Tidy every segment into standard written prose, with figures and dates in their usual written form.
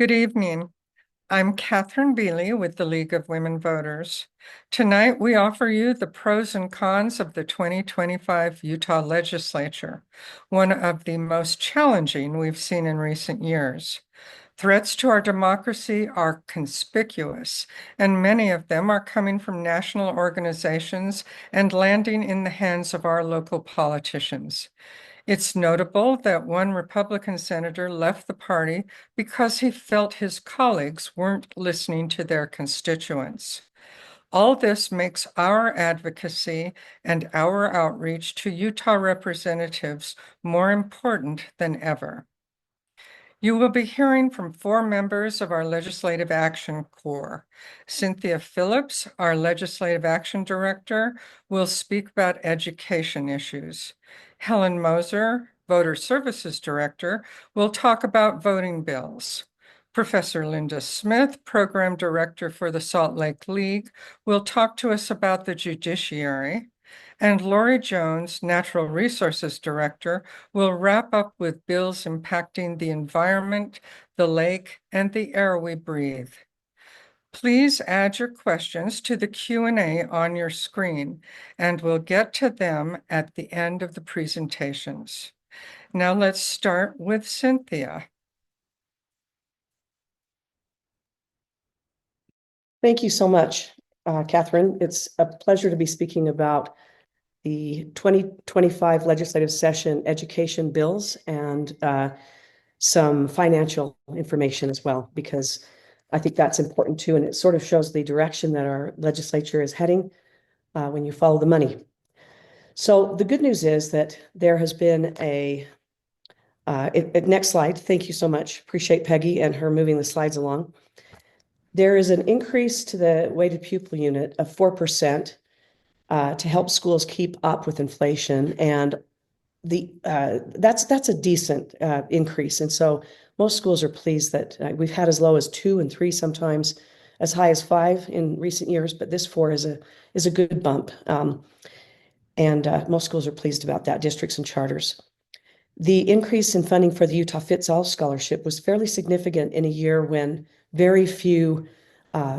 Good evening. I'm Katharine Biele with the League of Women Voters. Tonight, we offer you the pros and cons of the 2025 Utah legislature, one of the most challenging we've seen in recent years. Threats to our democracy are conspicuous, and many of them are coming from national organizations and landing in the hands of our local politicians. It's notable that one Republican senator left the party because he felt his colleagues weren't listening to their constituents. All this makes our advocacy and our outreach to Utah representatives more important than ever. You will be hearing from 4 members of our Legislative Action Corps. Cynthia Phillips, our Legislative Action Director, will speak about education issues. Helen Moser, Voter Services Director, will talk about voting bills. Professor Linda Smith, Program Director for the Salt Lake League, will talk to us about the Judiciary. And Lori Jones, Natural Resources Director, will wrap up with bills impacting the environment, the lake, and the air we breathe. Please add your questions to the Q&A on your screen, and we'll get to them at the end of the presentations. Now let's start with Cynthia. Thank you so much, Katharine. It's a pleasure to be speaking about the 2025 legislative session education bills and some financial information as well, because I think that's important too, and it sort of shows the direction that our legislature is heading when you follow the money. So the good news is that there has been next slide. Thank you so much. Appreciate Peggy and her moving the slides along. There is an increase to the weighted pupil unit of 4% to help schools keep up with inflation, and that's a decent increase. And so most schools are pleased that we've had as low as 2 and 3, sometimes as high as 5 in recent years, but this 4 is a good bump. And most schools are pleased about that, districts and charters. The increase in funding for the Utah Fits All Scholarship was fairly significant in a year when very few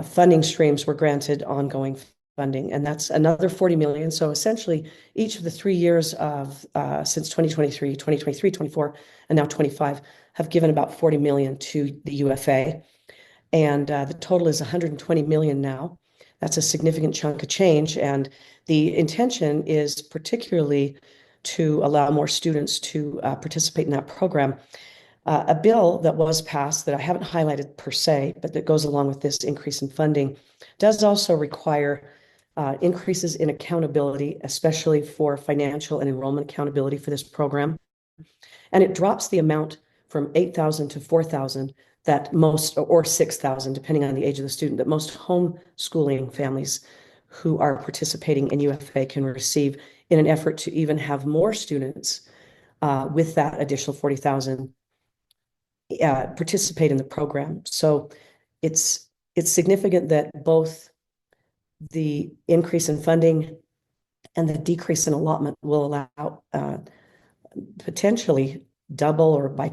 funding streams were granted ongoing funding, and that's another 40 million. So essentially, each of the 3 years of since 2023, 24, and now 25 have given about 40 million to the UFA, and the total is 120 million now. That's a significant chunk of change, and the intention is particularly to allow more students to participate in that program. A bill that was passed that I haven't highlighted per se, but that goes along with this increase in funding, does also require increases in accountability, especially for financial and enrollment accountability for this program. And it drops the amount from 8,000 to 4,000 that most, or 6,000, depending on the age of the student, that most homeschooling families who are participating in UFA can receive, in an effort to even have more students with that additional 40,000 participate in the program. So it's significant that both the increase in funding and the decrease in allotment will allow potentially double, or by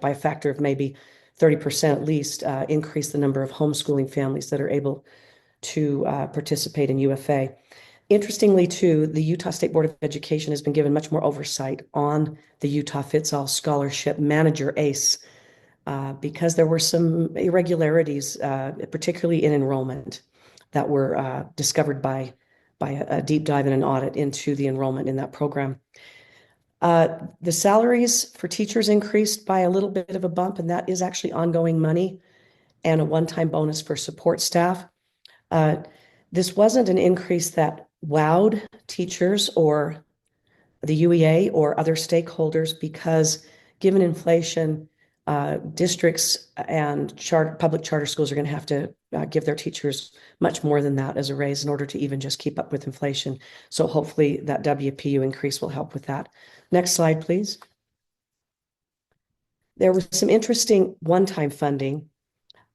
a factor of maybe 30% at least, increase the number of homeschooling families that are able to participate in UFA. Interestingly, too, the Utah State Board of Education has been given much more oversight on the Utah Fits All Scholarship Manager, ACE, because there were some irregularities, particularly in enrollment, that were discovered by a deep dive and an audit into the enrollment in that program. The salaries for teachers increased by a little bit of a bump, and that is actually ongoing money and a one-time bonus for support staff. This wasn't an increase that wowed teachers or the UEA or other stakeholders, because given inflation, districts and public charter schools are going to have to give their teachers much more than that as a raise in order to even just keep up with inflation. So hopefully that WPU increase will help with that. Next slide, please. There was some interesting one-time funding.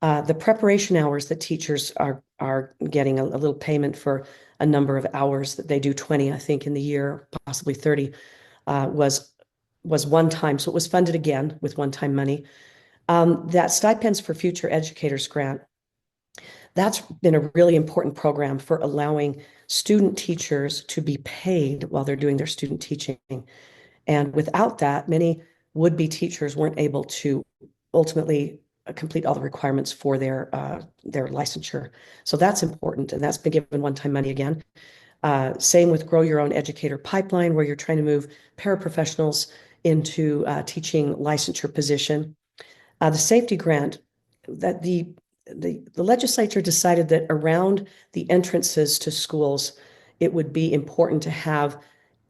The preparation hours that teachers are getting a little payment for a number of hours that they do, 20, I think, in the year, possibly 30, was one time. So it was funded again with one-time money. That Stipends for Future Educators grant, that's been a really important program for allowing student teachers to be paid while they're doing their student teaching. And without that, many would-be teachers weren't able to ultimately complete all the requirements for their licensure. So that's important, and that's been given one-time money again. Same with Grow Your Own Educator Pipeline, where you're trying to move paraprofessionals into teaching licensure position. The safety grant, that the legislature decided that around the entrances to schools, it would be important to have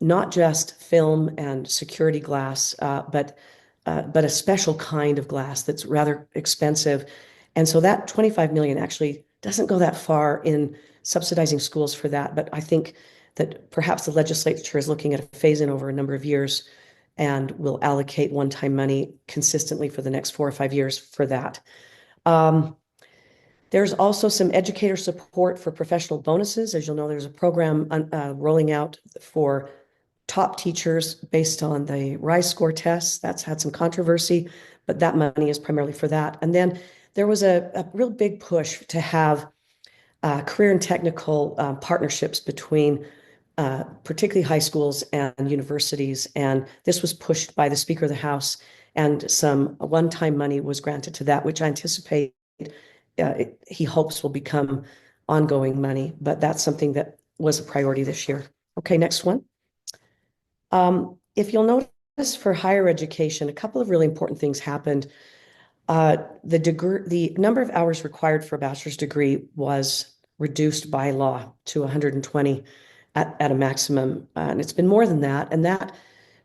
not just film and security glass, but a special kind of glass that's rather expensive. And so that 25 million actually doesn't go that far in subsidizing schools for that. But I think that perhaps the legislature is looking at a phase in over a number of years and will allocate one-time money consistently for the next 4 or 5 years for that. There's also some educator support for professional bonuses. As you'll know, there's a program rolling out for top teachers based on the RISE score tests. That's had some controversy, but that money is primarily for that. And then there was a real big push to have career and technical partnerships between particularly high schools and universities. And this was pushed by the Speaker of the House, and some one-time money was granted to that, which I anticipate he hopes will become ongoing money, but that's something that was a priority this year. Okay, next one. If you'll notice for higher education, a couple of really important things happened. The number of hours required for a bachelor's degree was reduced by law to 120 at a maximum. And it's been more than that. And that,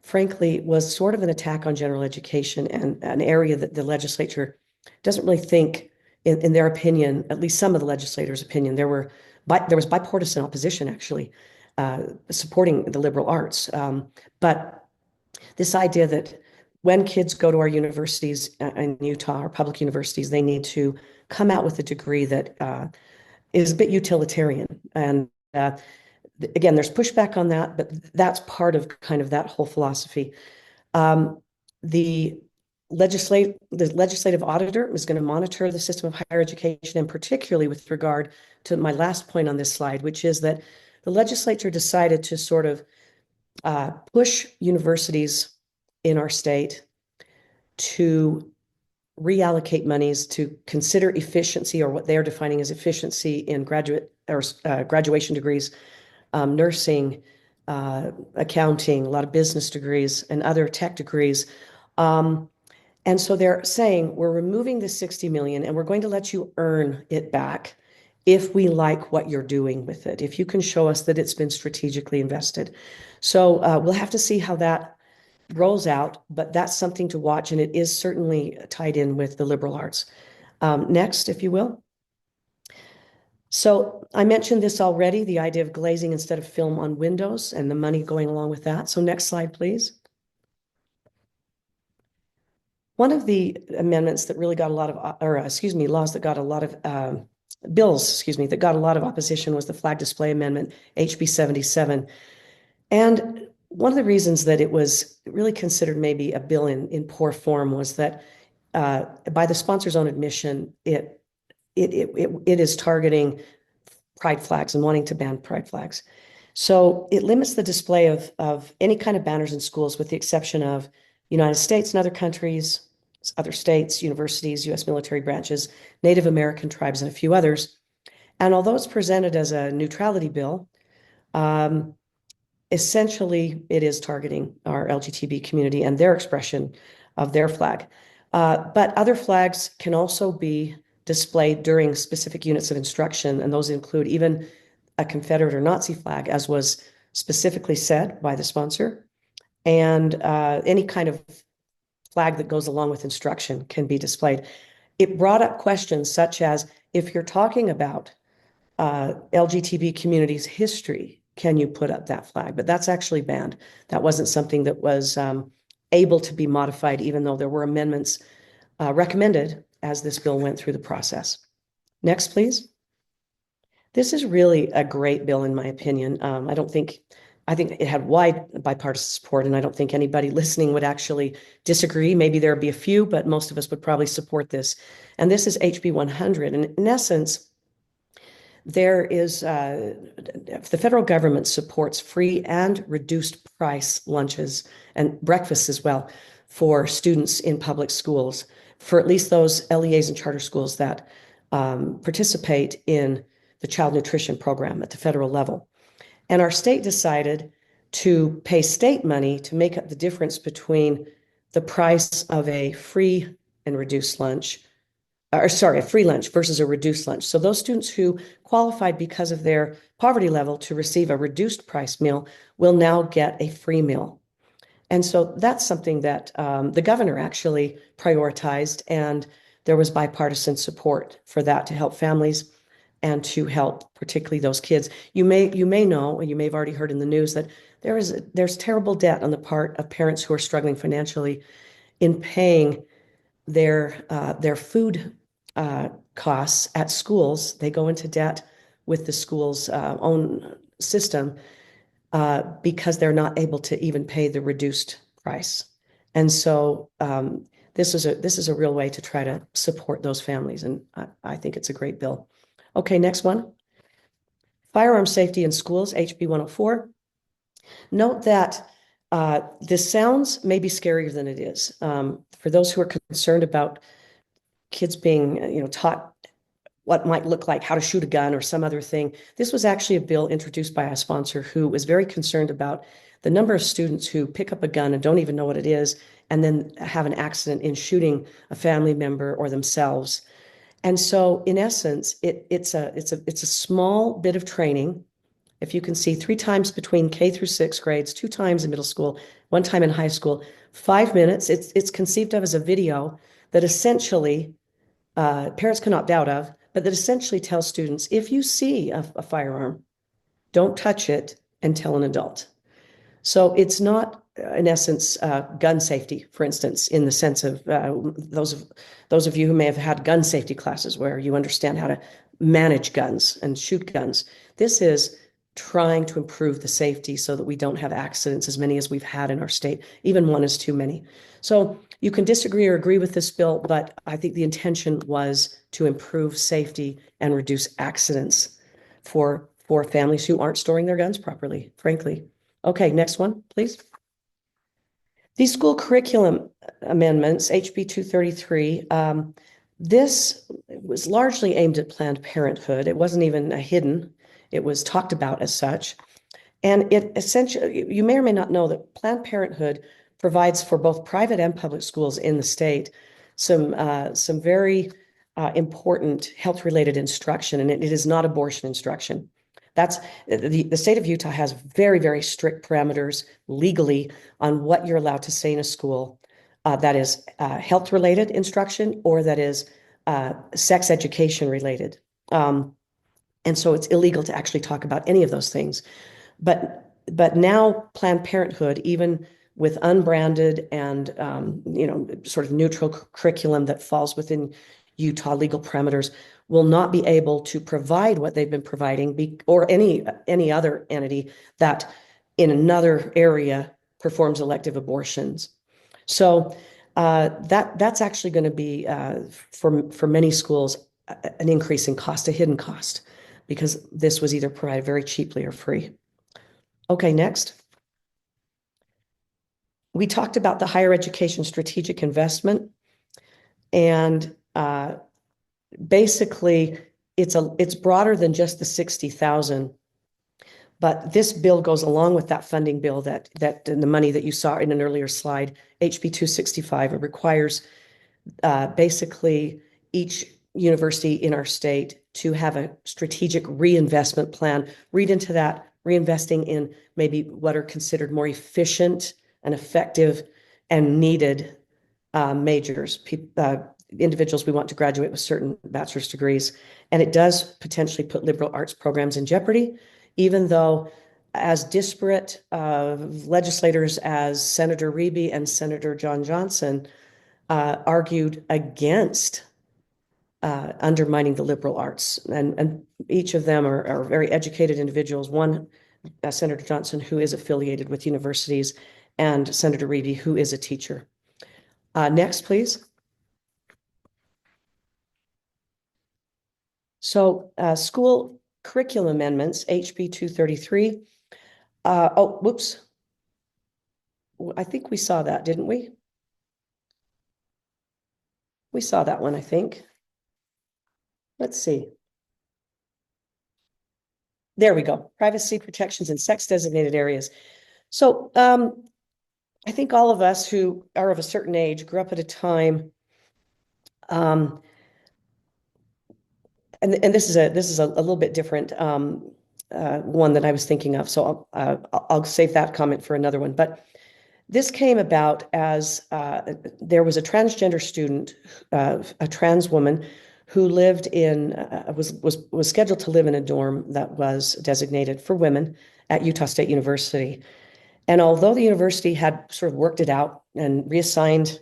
frankly, was sort of an attack on general education, and an area that the legislature doesn't really think, in their opinion, at least some of the legislators' opinion, there was bipartisan opposition actually supporting the liberal arts. But this idea that when kids go to our universities in Utah, our public universities, they need to come out with a degree that is a bit utilitarian. And again, there's pushback on that, but that's part of kind of that whole philosophy. The legislative auditor is going to monitor the system of higher education, and particularly with regard to my last point on this slide, which is that the legislature decided to sort of push universities in our state to reallocate monies to consider efficiency, or what they're defining as efficiency, in graduate or graduation degrees, nursing, accounting, a lot of business degrees, and other tech degrees. And so they're saying, we're removing the 60 million and we're going to let you earn it back if we like what you're doing with it, if you can show us that it's been strategically invested. So we'll have to see how that rolls out, but that's something to watch, and it is certainly tied in with the liberal arts. Next, if you will. So I mentioned this already, the idea of glazing instead of film on windows and the money going along with that. So next slide, please. One of the amendments that really got a lot of, laws that got a lot of, bills, that got a lot of opposition was the flag display amendment, HB 77. And one of the reasons that it was really considered maybe a bill in poor form was that by the sponsor's own admission, it is targeting pride flags and wanting to ban pride flags. So it limits the display of any kind of banners in schools, with the exception of United States and other countries, other states, universities, U.S. military branches, Native American tribes, and a few others. And although it's presented as a neutrality bill, essentially it is targeting our LGBTQ community and their expression of their flag. But other flags can also be displayed during specific units of instruction, and those include even a Confederate or Nazi flag, as was specifically said by the sponsor, and any kind of flag that goes along with instruction can be displayed. It brought up questions such as, if you're talking about LGBT community's history, can you put up that flag? But that's actually banned. That wasn't something that was able to be modified, even though there were amendments recommended as this bill went through the process. Next, please. This is really a great bill, in my opinion. I don't think I think it had wide bipartisan support, and I don't think anybody listening would actually disagree. Maybe there would be a few, but most of us would probably support this. And this is HB 100. And in essence, there is the federal government supports free and reduced price lunches and breakfasts as well for students in public schools, for at least those LEAs and charter schools that participate in the child nutrition program at the federal level. And our state decided to pay state money to make up the difference between the price of a free and reduced lunch, or sorry, a free lunch versus a reduced lunch. So those students who qualified because of their poverty level to receive a reduced price meal will now get a free meal. And so that's something that the governor actually prioritized, and there was bipartisan support for that to help families and to help particularly those kids. You may know, and you may have already heard in the news, that there's terrible debt on the part of parents who are struggling financially in paying their food costs at schools. They go into debt with the school's own system because they're not able to even pay the reduced price. And so this is a real way to try to support those families, and I think it's a great bill. Okay, next one. Firearm safety in schools, HB 104. Note that this sounds maybe scarier than it is. For those who are concerned about kids being, taught what might look like how to shoot a gun or some other thing, this was actually a bill introduced by a sponsor who was very concerned about the number of students who pick up a gun and don't even know what it is, and then have an accident in shooting a family member or themselves. And so, in essence, it's a small bit of training. If you can see, 3 times between K through 6 grades, 2 times in middle school, 1 time in high school, 5 minutes. It's conceived of as a video that essentially parents can opt out of, but that essentially tells students, if you see a firearm, don't touch it and tell an adult. So it's not, in essence, gun safety, for instance, in the sense of those of you who may have had gun safety classes where you understand how to manage guns and shoot guns. This is trying to improve the safety so that we don't have accidents, as many as we've had in our state. Even one is too many. So you can disagree or agree with this bill, but I think the intention was to improve safety and reduce accidents for families who aren't storing their guns properly, frankly. Okay, next one, please. These school curriculum amendments, HB 233, this was largely aimed at Planned Parenthood. It wasn't even hidden. It was talked about as such. And it essentially, you may or may not know that Planned Parenthood provides for both private and public schools in the state some very important health-related instruction, and it is not abortion instruction. That's the state of Utah has very, very strict parameters legally on what you're allowed to say in a school that is health-related instruction or that is sex education related. And so it's illegal to actually talk about any of those things. But now Planned Parenthood, even with unbranded and sort of neutral curriculum that falls within Utah legal parameters, will not be able to provide what they've been providing, or any other entity that in another area performs elective abortions. So that's actually going to be for many schools an increase in cost, a hidden cost, because this was either provided very cheaply or free. Okay, next. We talked about the higher education strategic investment, and basically it's broader than just the 60,000. But this bill goes along with that funding bill that the money that you saw in an earlier slide, HB 265. It requires basically each university in our state to have a strategic reinvestment plan. Read into that, reinvesting in maybe what are considered more efficient and effective and needed majors, individuals we want to graduate with certain bachelor's degrees. And it does potentially put liberal arts programs in jeopardy, even though as disparate legislators as Senator Reeby and Senator John Johnson argued against undermining the liberal arts. And each of them are very educated individuals. One Senator Johnson, who is affiliated with universities, and Senator Reedy, who is a teacher. Next, please. So school curriculum amendments, HB 233. Oh, whoops. I think we saw that, didn't we? We saw that one, I think. Let's see. There we go. Privacy protections in sex designated areas. So I think all of us who are of a certain age grew up at a time, and this is a little bit different one that I was thinking of. So I'll save that comment for another one. But this came about as there was a transgender student, a trans woman, who lived in was scheduled to live in a dorm that was designated for women at Utah State University. And although the university had sort of worked it out and reassigned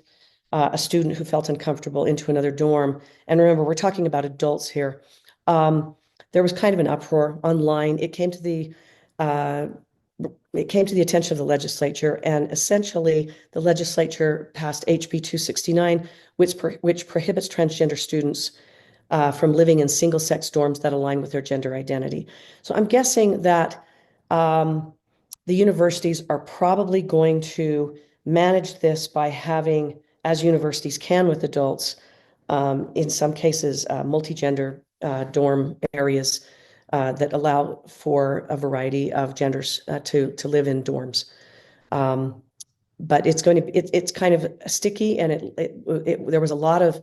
a student who felt uncomfortable into another dorm, and remember, we're talking about adults here, there was kind of an uproar online. Uh, it came to the attention of the legislature, and essentially the legislature passed HB 269, which prohibits transgender students from living in single-sex dorms that align with their gender identity. So I'm guessing that the universities are probably going to manage this by having, as universities can with adults, in some cases, multi-gender dorm areas that allow for a variety of genders to live in dorms. But it's kind of sticky, and there was a lot of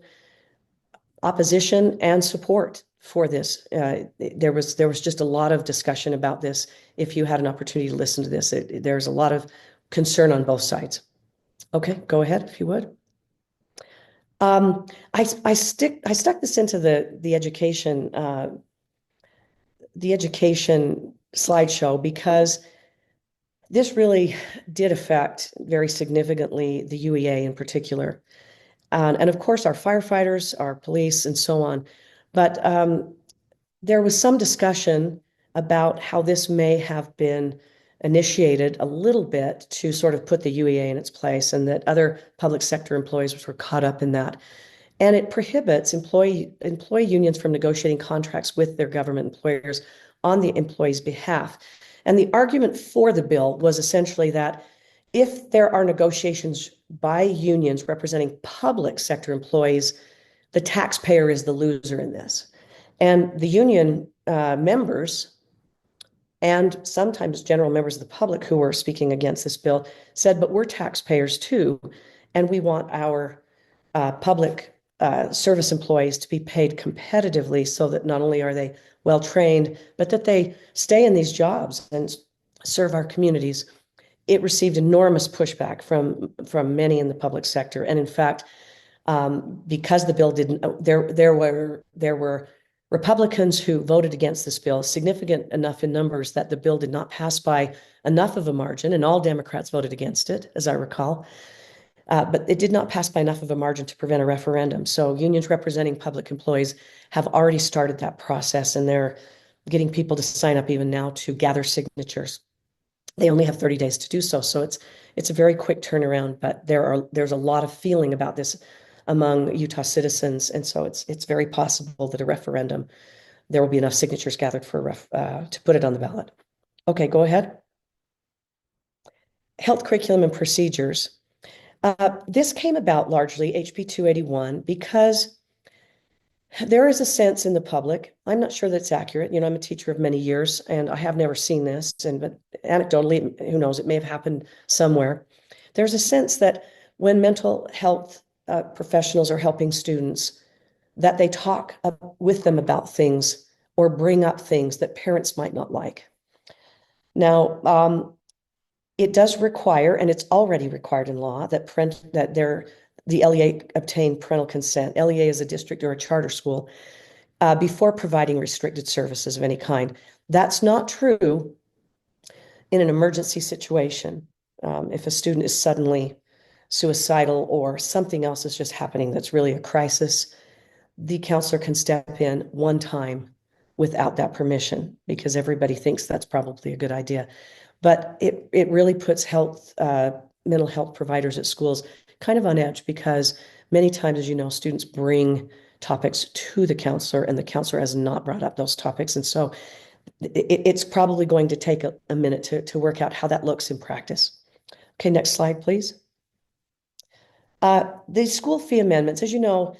opposition and support for this. There was just a lot of discussion about this. If you had an opportunity to listen to this, there's a lot of concern on both sides. Okay, go ahead if you would. I stuck this into the education slideshow because this really did affect very significantly the UEA in particular. And of course, our firefighters, our police, and so on. But there was some discussion about how this may have been initiated a little bit to sort of put the UEA in its place, and that other public sector employees were caught up in that. And it prohibits employee unions from negotiating contracts with their government employers on the employee's behalf. And the argument for the bill was essentially that if there are negotiations by unions representing public sector employees, the taxpayer is the loser in this. And the union members and sometimes general members of the public who were speaking against this bill said, but we're taxpayers too, and we want our public service employees to be paid competitively so that not only are they well trained, but that they stay in these jobs and serve our communities. It received enormous pushback from many in the public sector. And in fact, because the bill didn't, there were Republicans who voted against this bill, significant enough in numbers that the bill did not pass by enough of a margin, and all Democrats voted against it, as I recall. But it did not pass by enough of a margin to prevent a referendum. So unions representing public employees have already started that process, and they're getting people to sign up even now to gather signatures. They only have 30 days to do so. So it's a very quick turnaround, but there's a lot of feeling about this among Utah citizens. And so it's very possible that a referendum, there will be enough signatures gathered to put it on the ballot. Okay, go ahead. Health curriculum and procedures. This came about largely, HB 281, because there is a sense in the public, I'm not sure that's accurate. I'm a teacher of many years, and I have never seen this, but anecdotally, who knows, it may have happened somewhere. There's a sense that when mental health professionals are helping students, that they talk with them about things or bring up things that parents might not like. Now, it does require, and it's already required in law, that the LEA obtain parental consent. LEA is a district or a charter school before providing restricted services of any kind. That's not true in an emergency situation. If a student is suddenly suicidal or something else is just happening that's really a crisis, the counselor can step in one time without that permission, because everybody thinks that's probably a good idea. But it really puts mental health providers at schools kind of on edge, because many times, as you know, students bring topics to the counselor and the counselor has not brought up those topics. And so it's probably going to take a minute to work out how that looks in practice. Okay, next slide, please. The school fee amendments, as you know,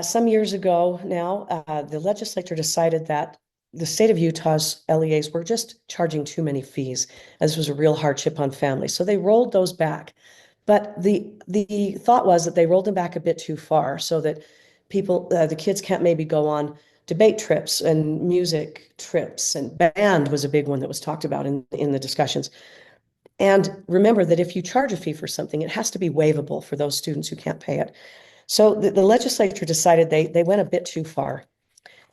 some years ago now, the legislature decided that the state of Utah's LEAs were just charging too many fees. This was a real hardship on families. So they rolled those back. But the thought was that they rolled them back a bit too far, so that the kids can't maybe go on debate trips and music trips, and band was a big one that was talked about in the discussions. And remember that if you charge a fee for something, it has to be waivable for those students who can't pay it. So the legislature decided they went a bit too far.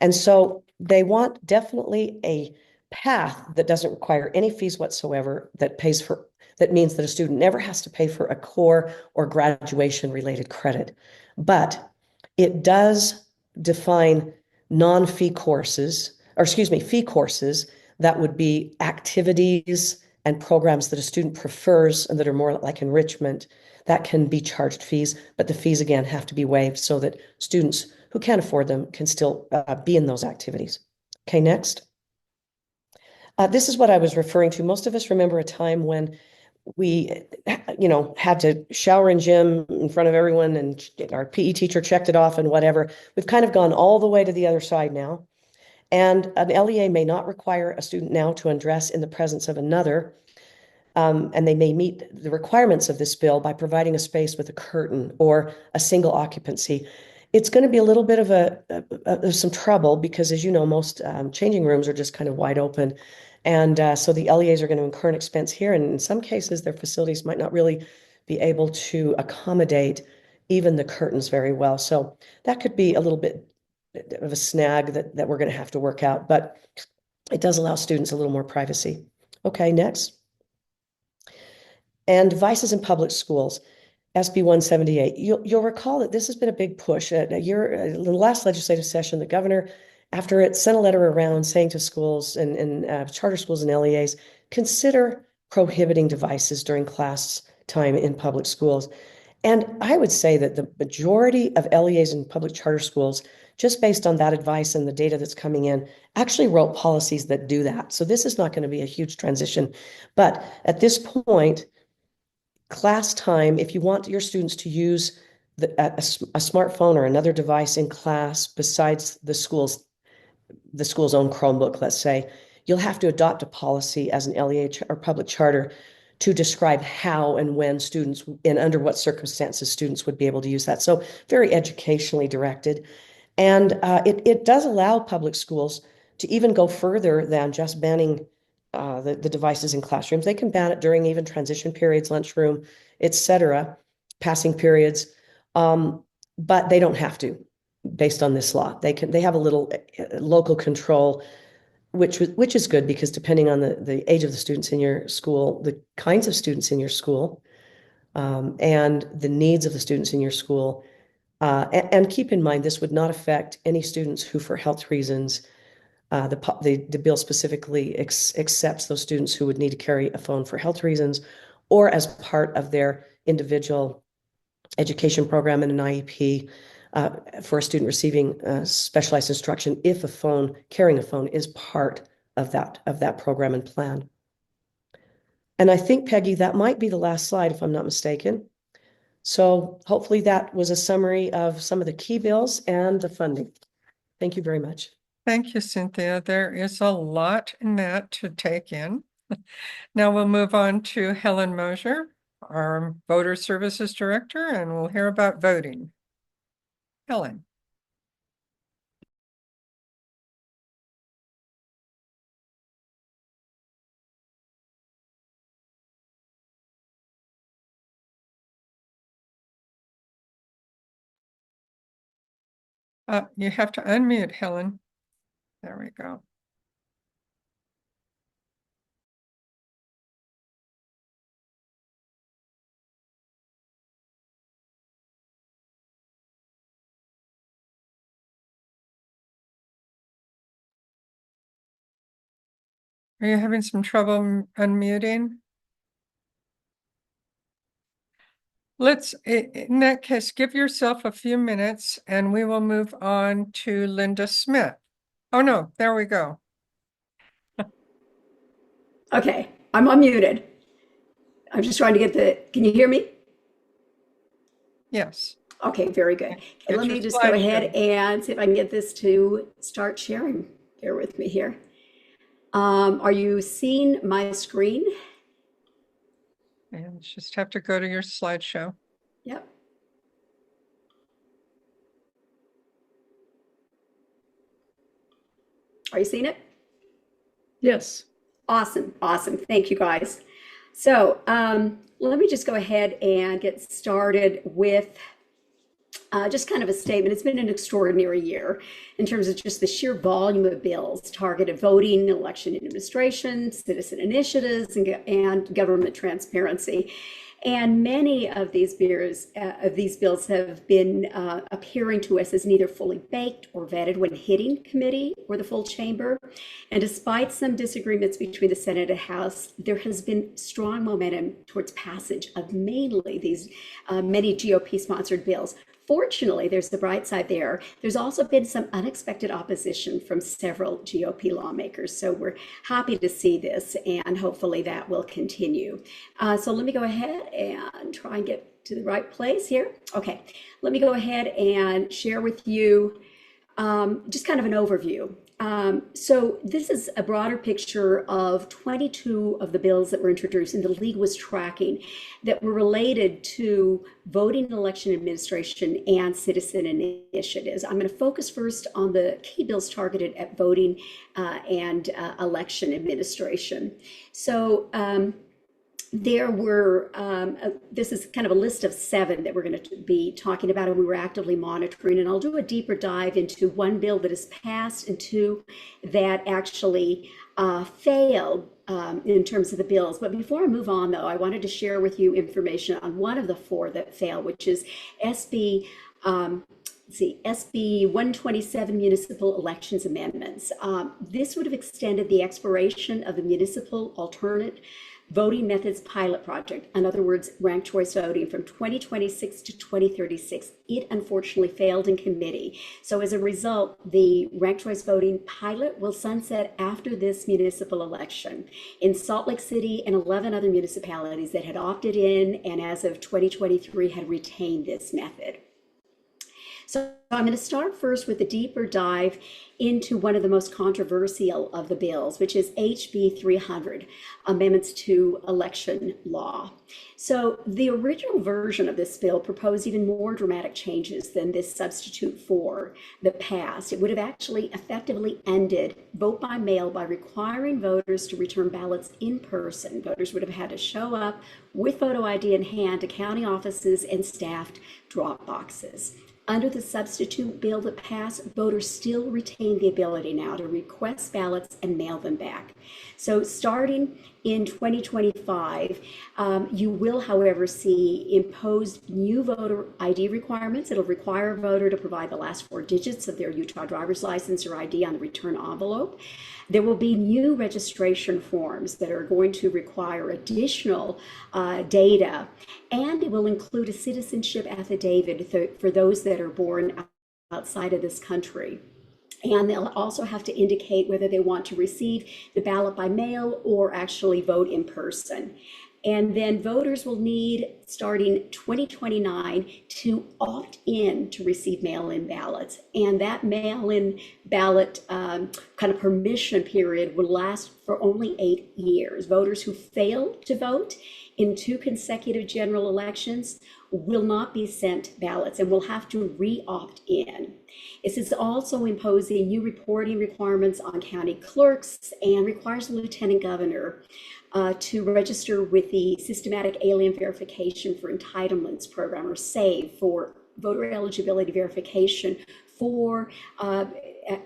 And so they want definitely a path that doesn't require any fees whatsoever, that means that a student never has to pay for a core or graduation related credit. But it does define non-fee courses, or excuse me, fee courses that would be activities and programs that a student prefers and that are more like enrichment, that can be charged fees, but the fees again have to be waived so that students who can't afford them can still be in those activities. Okay, next. This is what I was referring to. Most of us remember a time when we, had to shower in gym in front of everyone and our PE teacher checked it off and whatever. We've kind of gone all the way to the other side now. And an LEA may not require a student now to undress in the presence of another. And they may meet the requirements of this bill by providing a space with a curtain or a single occupancy. It's going to be a little bit of some trouble because, as you know, most changing rooms are just kind of wide open. And so the LEAs are going to incur an expense here. And in some cases, their facilities might not really be able to accommodate even the curtains very well. So that could be a little bit of a snag that we're going to have to work out. But it does allow students a little more privacy. Okay, next. And devices in public schools, SB 178. You'll recall that this has been a big push. In the last legislative session, the governor, after it sent a letter around saying to schools and charter schools and LEAs, consider prohibiting devices during class time in public schools. And I would say that the majority of LEAs in public charter schools, just based on that advice and the data that's coming in, actually wrote policies that do that. So this is not going to be a huge transition. But at this point, class time, if you want your students to use a smartphone or another device in class besides the school's own Chromebook, let's say, you'll have to adopt a policy as an LEA or public charter to describe how and when students and under what circumstances students would be able to use that. So very educationally directed. And it does allow public schools to even go further than just banning the devices in classrooms. They can ban it during even transition periods, lunchroom, etc., passing periods, but they don't have to, based on this law. They have a little local control, which is good because depending on the age of the students in your school, the kinds of students in your school, and the needs of the students in your school. And keep in mind, this would not affect any students who, for health reasons, the bill specifically accepts those students who would need to carry a phone for health reasons or as part of their individual education program in an IEP for a student receiving specialized instruction if carrying a phone is part of that program and plan. And I think, Peggy, that might be the last slide, if I'm not mistaken. So hopefully that was a summary of some of the key bills and the funding. Thank you very much. Thank you, Cynthia. There is a lot in that to take in. Now we'll move on to Helen Moser, our Voter Services Director, and we'll hear about voting. Helen. You have to unmute, Helen. There we go. Are you having some trouble unmuting? In that case, give yourself a few minutes and we will move on to Linda Smith. Oh no, there we go. Okay, I'm unmuted. I'm just trying to get can you hear me? Yes. Okay, very good. Okay, Get let your me just go ahead slideshow. and see if I can get this to start sharing. Bear with me here. Are you seeing my screen? And just have to go to your slideshow. Yep. Are you seeing it? Yes. Awesome, awesome. Thank you, guys. So let me just go ahead and get started with just kind of a statement. It's been an extraordinary year in terms of just the sheer volume of bills, targeted voting, election administration, citizen initiatives, and government transparency. And many of these bills have been appearing to us as neither fully baked or vetted when hitting committee or the full chamber. And despite some disagreements between the Senate and House, there has been strong momentum towards passage of mainly these many GOP-sponsored bills. Fortunately, there's the bright side there. There's also been some unexpected opposition from several GOP lawmakers. So we're happy to see this, and hopefully that will continue. So let me go ahead and try and get to the right place here. Okay, let me go ahead and share with you just kind of an overview. So this is a broader picture of 22 of the bills that were introduced and the league was tracking that were related to voting, election administration, and citizen initiatives. I'm going to focus first on the key bills targeted at voting and election administration. So there were, this is kind of a list of 7 that we're going to be talking about and we were actively monitoring. And I'll do a deeper dive into one bill that has passed and 2 that actually failed in terms of the bills. But before I move on, though, I wanted to share with you information on one of the 4 that failed, which is SB 127 Municipal Elections Amendments. This would have extended the expiration of the Municipal Alternate Voting Methods Pilot Project, in other words, ranked choice voting, from 2026 to 2036. It unfortunately failed in committee. So as a result, the ranked choice voting pilot will sunset after this municipal election. In Salt Lake City and 11 other municipalities that had opted in and as of 2023 had retained this method. So I'm going to start first with a deeper dive into one of the most controversial of the bills, which is HB 300, Amendments to Election Law. So the original version of this bill proposed even more dramatic changes than this substitute for the past. It would have actually effectively ended vote by mail by requiring voters to return ballots in person. Voters would have had to show up with photo ID in hand to county offices and staffed drop boxes. Under the substitute bill that passed, voters still retain the ability now to request ballots and mail them back. So starting in 2025, you will, however, see imposed new voter ID requirements. It'll require a voter to provide the last 4 digits of their Utah driver's license or ID on the return envelope. There will be new registration forms that are going to require additional data, and it will include a citizenship affidavit for those that are born outside of this country. And they'll also have to indicate whether they want to receive the ballot by mail or actually vote in person. And then voters will need, starting 2029, to opt in to receive mail-in ballots. And that mail-in ballot kind of permission period will last for only 8 years. Voters who fail to vote in 2 consecutive general elections will not be sent ballots and will have to re-opt in. This is also imposing new reporting requirements on county clerks and requires the lieutenant governor to register with the Systematic Alien Verification for Entitlements Program, or SAVE, for voter eligibility verification for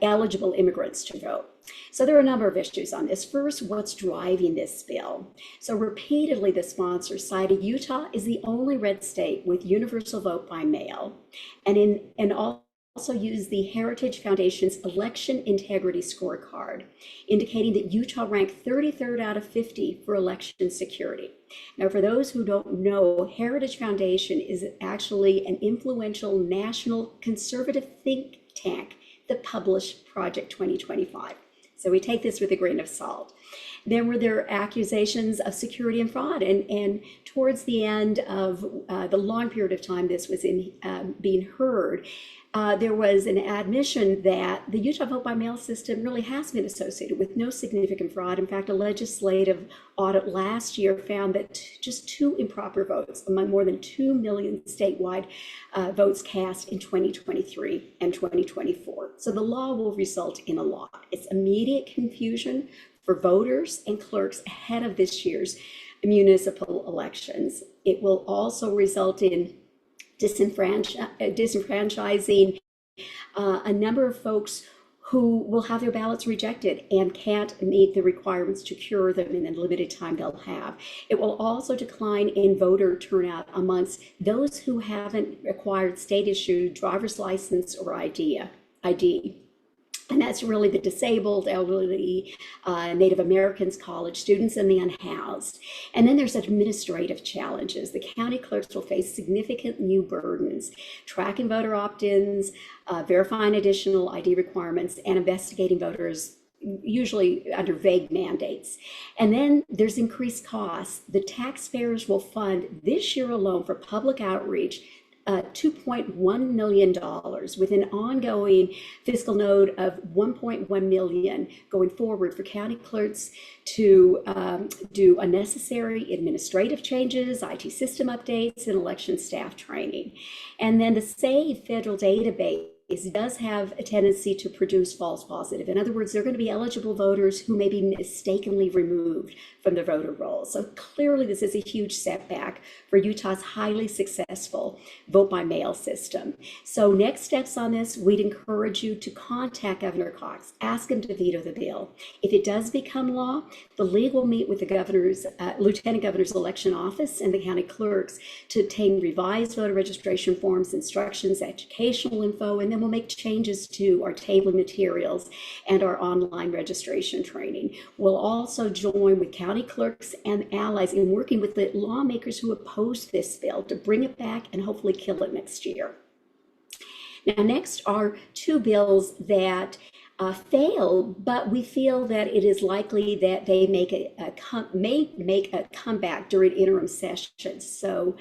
eligible immigrants to vote. So there are a number of issues on this. First, what's driving this bill? So repeatedly, the sponsor cited Utah is the only red state with universal vote by mail. And all also use the Heritage Foundation's Election Integrity Scorecard, indicating that Utah ranked 33rd out of 50 for election security. Now, for those who don't know, Heritage Foundation is actually an influential national conservative think tank that published Project 2025. So we take this with a grain of salt. Then were there accusations of security and fraud, and towards the end of the long period of time this was being heard, there was an admission that the Utah vote by mail system really has been associated with no significant fraud. In fact, a legislative audit last year found that just 2 improper votes among more than 2 million statewide votes cast in 2023 and 2024. So the law will result in a lot. It's immediate confusion for voters and clerks ahead of this year's municipal elections. It will also result in disenfranchising a number of folks who will have their ballots rejected and can't meet the requirements to cure them in the limited time they'll have. It will also decline in voter turnout amongst those who haven't acquired state-issued driver's license or ID. And that's really the disabled, elderly, Native Americans, college students, and the unhoused. And then there's administrative challenges. The county clerks will face significant new burdens, tracking voter opt-ins, verifying additional ID requirements, and investigating voters, usually under vague mandates. And then there's increased costs. The taxpayers will fund this year alone for public outreach $2.1 million with an ongoing fiscal note of $1.1 million going forward for county clerks to do unnecessary administrative changes, IT system updates, and election staff training. And then the SAVE federal database does have a tendency to produce false positive. In other words, they're going to be eligible voters who may be mistakenly removed from the voter rolls. So clearly this is a huge setback for Utah's highly successful vote by mail system. So next steps on this, we'd encourage you to contact Governor Cox, ask him to veto the bill. If it does become law, the league will meet with the governor's, Lieutenant Governor's election office and the county clerks to obtain revised voter registration forms, instructions, educational info, and then we'll make changes to our tabling materials and our online registration training. We'll also join with county clerks and allies in working with the lawmakers who oppose this bill to bring it back and hopefully kill it next year. Now, next are 2 bills that fail, but we feel that it is likely that they may make a comeback during interim sessions. So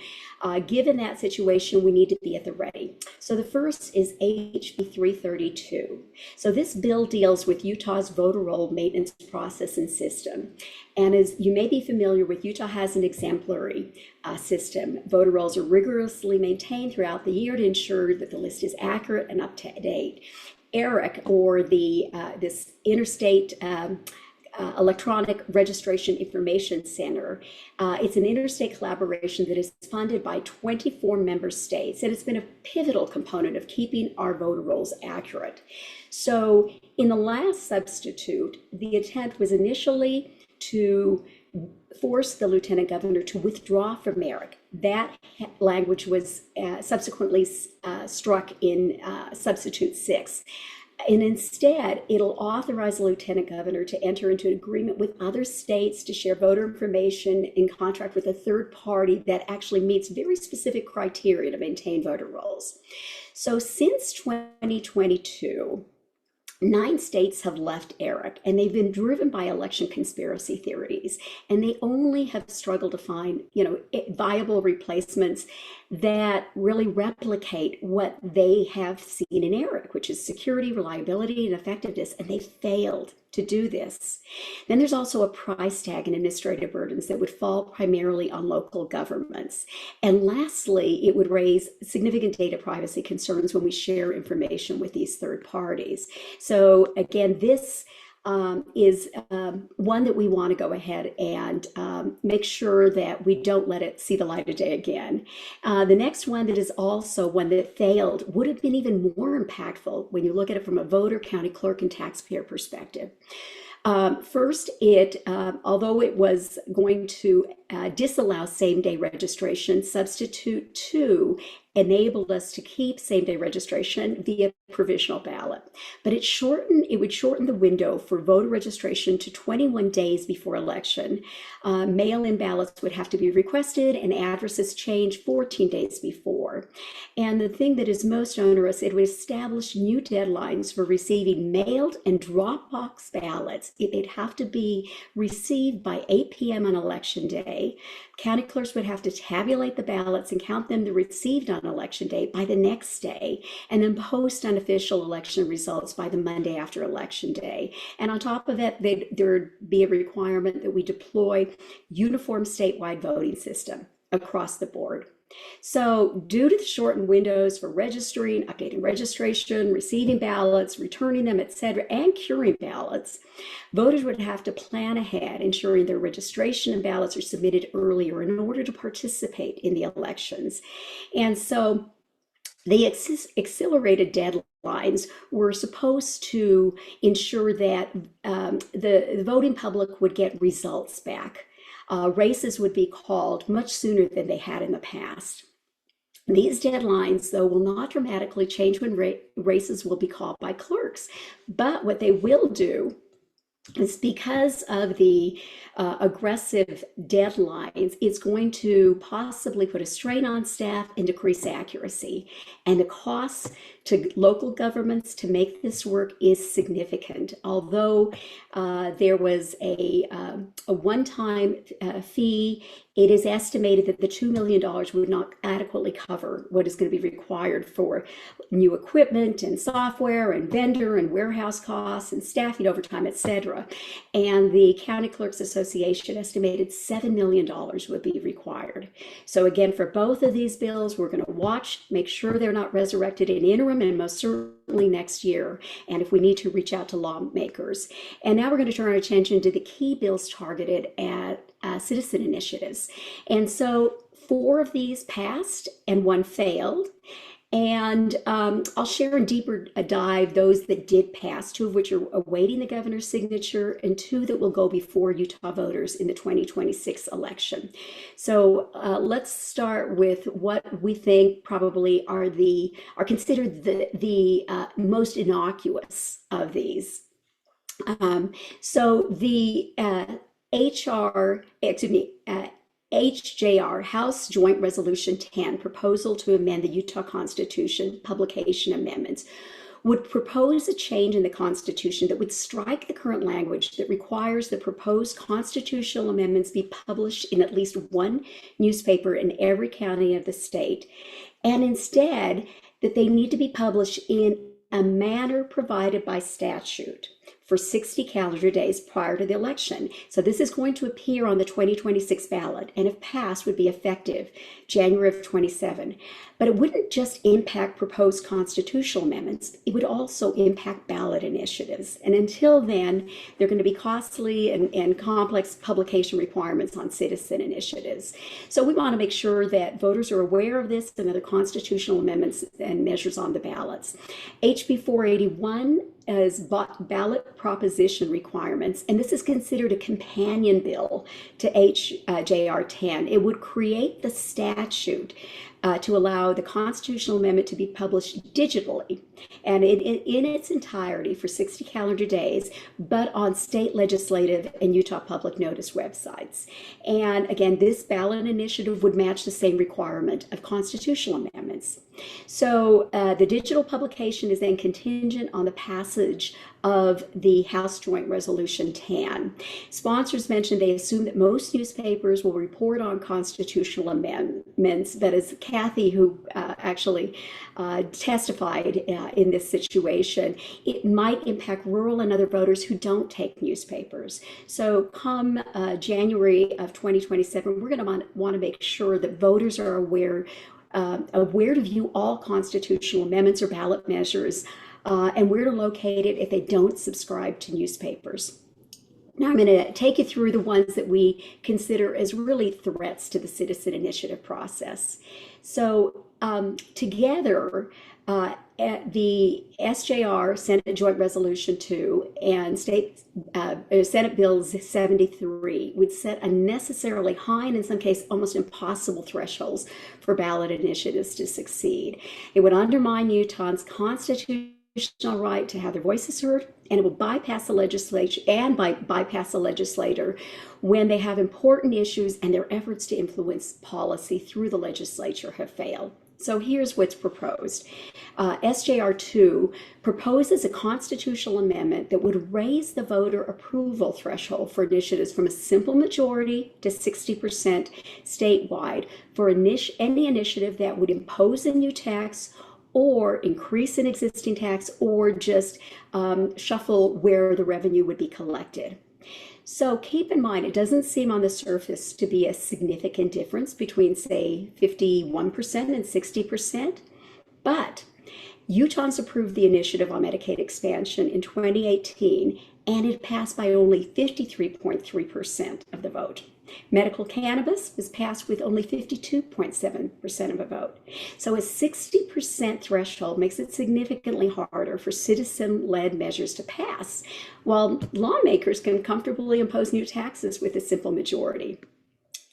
given that situation, we need to be at the ready. So the first is HB 332. So this bill deals with Utah's voter roll maintenance process and system. And as you may be familiar with, Utah has an exemplary system. Voter rolls are rigorously maintained throughout the year to ensure that the list is accurate and up to date. ERIC, or this Interstate Electronic Registration Information Center, it's an interstate collaboration that is funded by 24 member states, and it's been a pivotal component of keeping our voter rolls accurate. So in the last substitute, the attempt was initially to force the lieutenant governor to withdraw from ERIC. That language was subsequently struck in substitute 6. And instead, it'll authorize the lieutenant governor to enter into an agreement with other states to share voter information in contract with a third party that actually meets very specific criteria to maintain voter rolls. So since 2022, 9 states have left ERIC, and they've been driven by election conspiracy theories, and they only have struggled to find, viable replacements that really replicate what they have seen in ERIC, which is security, reliability, and effectiveness, and they failed to do this. Then there's also a price tag and administrative burdens that would fall primarily on local governments. And lastly, it would raise significant data privacy concerns when we share information with these third parties. So again, this is one that we want to go ahead and make sure that we don't let it see the light of day again. The next one that is also one that failed would have been even more impactful when you look at it from a voter, county clerk, and taxpayer perspective. First, although it was going to disallow same-day registration, substitute 2 enabled us to keep same-day registration via provisional ballot. But it would shorten the window for voter registration to 21 days before election. Mail-in ballots would have to be requested and addresses changed 14 days before. And the thing that is most onerous, it would establish new deadlines for receiving mailed and drop box ballots. They'd have to be received by 8 p.m. on election day. County clerks would have to tabulate the ballots and count them received on election day by the next day, and then post unofficial election results by the Monday after election day. And on top of that, there'd be a requirement that we deploy uniform statewide voting system across the board. So due to the shortened windows for registering, updating registration, receiving ballots, returning them, etc., and curing ballots, voters would have to plan ahead, ensuring their registration and ballots are submitted earlier in order to participate in the elections. And so the accelerated deadlines were supposed to ensure that the voting public would get results back. Races would be called much sooner than they had in the past. These deadlines, though, will not dramatically change when races will be called by clerks. But what they will do is, because of the aggressive deadlines, it's going to possibly put a strain on staff and decrease accuracy. And the costs to local governments to make this work is significant. Although there was a one-time fee, it is estimated that the $2 million would not adequately cover what is going to be required for new equipment and software and vendor and warehouse costs and staffing overtime, etc. And the County Clerks Association estimated $7 million would be required. So again, for both of these bills, we're going to watch, make sure they're not resurrected in interim and most certainly next year, and if we need to, reach out to lawmakers. And now we're going to turn our attention to the key bills targeted at citizen initiatives. And so 4 of these passed and 1 failed. And I'll share in deeper dive those that did pass, 2 of which are awaiting the governor's signature and 2 that will go before Utah voters in the 2026 election. So let's start with what we think probably are considered the most innocuous of these. So the HJR, House Joint Resolution 10, proposal to amend the Utah Constitution, publication amendments, would propose a change in the Constitution that would strike the current language that requires the proposed constitutional amendments be published in at least 1 newspaper in every county of the state, and instead that they need to be published in a manner provided by statute for 60 calendar days prior to the election. So this is going to appear on the 2026 ballot, and if passed, would be effective January of 27. But it wouldn't just impact proposed constitutional amendments, it would also impact ballot initiatives. And until then, they're going to be costly and complex publication requirements on citizen initiatives. So we want to make sure that voters are aware of this and other constitutional amendments and measures on the ballots. HB 481 as ballot proposition requirements, and this is considered a companion bill to HJR 10. It would create the statute to allow the constitutional amendment to be published digitally and in its entirety for 60 calendar days, but on state legislative and Utah public notice websites. And again, this ballot initiative would match the same requirement of constitutional amendments. So the digital publication is then contingent on the passage of the House Joint Resolution 10. Sponsors mentioned they assume that most newspapers will report on constitutional amendments, but as Kathy, who actually testified in this situation, it might impact rural and other voters who don't take newspapers. So come January of 2027, we're going to want to make sure that voters are aware of where to view all constitutional amendments or ballot measures and where to locate it if they don't subscribe to newspapers. Now I'm going to take you through the ones that we consider as really threats to the citizen initiative process. So together, at the SJR, Senate Joint Resolution 2, and Senate Bill 73 would set unnecessarily high and in some cases almost impossible thresholds for ballot initiatives to succeed. It would undermine Utah's constitutional right to have their voices heard, and it will bypass the legislature and bypass the legislator when they have important issues and their efforts to influence policy through the legislature have failed. So here's what's proposed. SJR 2 proposes a constitutional amendment that would raise the voter approval threshold for initiatives from a simple majority to 60% statewide for any initiative that would impose a new tax or increase an existing tax or just shuffle where the revenue would be collected. So keep in mind, it doesn't seem on the surface to be a significant difference between, say, 51% and 60%, but Utahns approved the initiative on Medicaid expansion in 2018, and it passed by only 53.3% of the vote. Medical cannabis was passed with only 52.7% of a vote. So a 60% threshold makes it significantly harder for citizen-led measures to pass, while lawmakers can comfortably impose new taxes with a simple majority.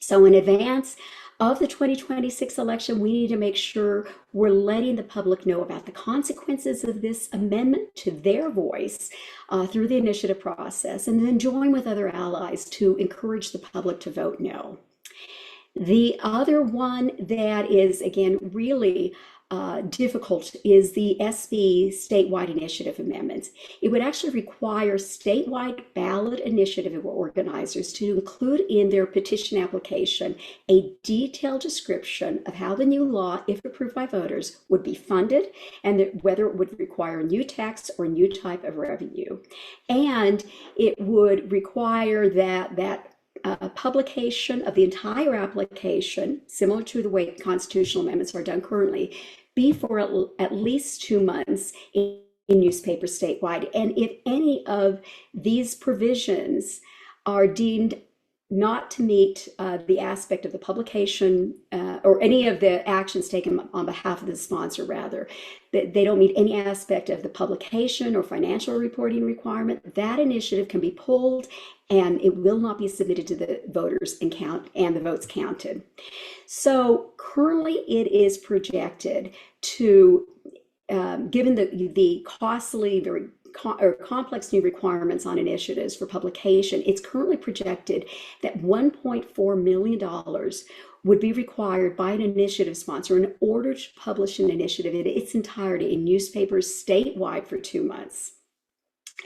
So in advance of the 2026 election, we need to make sure we're letting the public know about the consequences of this amendment to their voice through the initiative process, and then join with other allies to encourage the public to vote no. The other one that is, again, really difficult is the SB statewide initiative amendments. It would actually require statewide ballot initiative organizers to include in their petition application a detailed description of how the new law, if approved by voters, would be funded and whether it would require a new tax or a new type of revenue. And it would require that publication of the entire application, similar to the way constitutional amendments are done currently, be for at least 2 months in newspapers statewide. And if any of these provisions are deemed not to meet the aspect of the publication or any of the actions taken on behalf of the sponsor, rather, that they don't meet any aspect of the publication or financial reporting requirement, that initiative can be pulled and it will not be submitted to the voters and the votes counted. So currently it is projected to, given the costly, very complex new requirements on initiatives for publication, it's currently projected that $1.4 million would be required by an initiative sponsor in order to publish an initiative in its entirety in newspapers statewide for 2 months.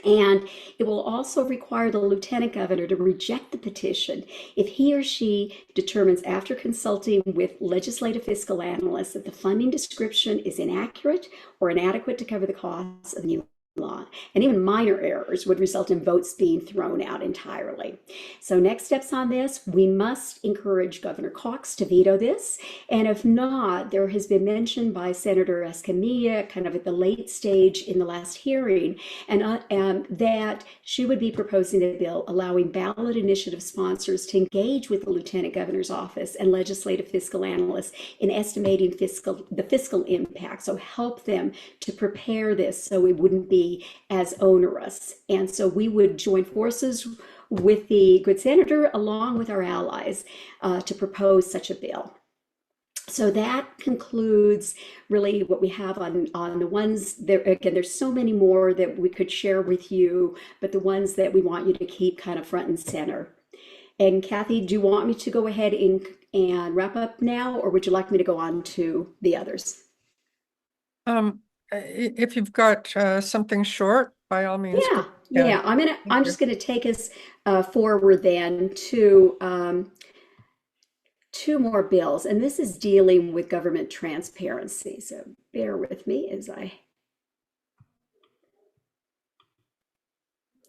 And it will also require the lieutenant governor to reject the petition if he or she determines, after consulting with legislative fiscal analysts, that the funding description is inaccurate or inadequate to cover the costs of the new law. And even minor errors would result in votes being thrown out entirely. So next steps on this, we must encourage Governor Cox to veto this. And if not, there has been mention by Senator Escamilla kind of at the late stage in the last hearing, and that she would be proposing a bill allowing ballot initiative sponsors to engage with the Lieutenant Governor's office and legislative fiscal analysts in estimating the fiscal impact. So help them to prepare this so it wouldn't be as onerous. And so we would join forces with the good senator along with our allies to propose such a bill. So that concludes really what we have on the ones there. Again, there's so many more that we could share with you, but the ones that we want you to keep kind of front and center. And Kathy, do you want me to go ahead and wrap up now, or would you like me to go on to the others? If you've got something short, by all means. Yeah. I'm just gonna take us forward then to 2 more bills, and this is dealing with government transparency. So bear with me as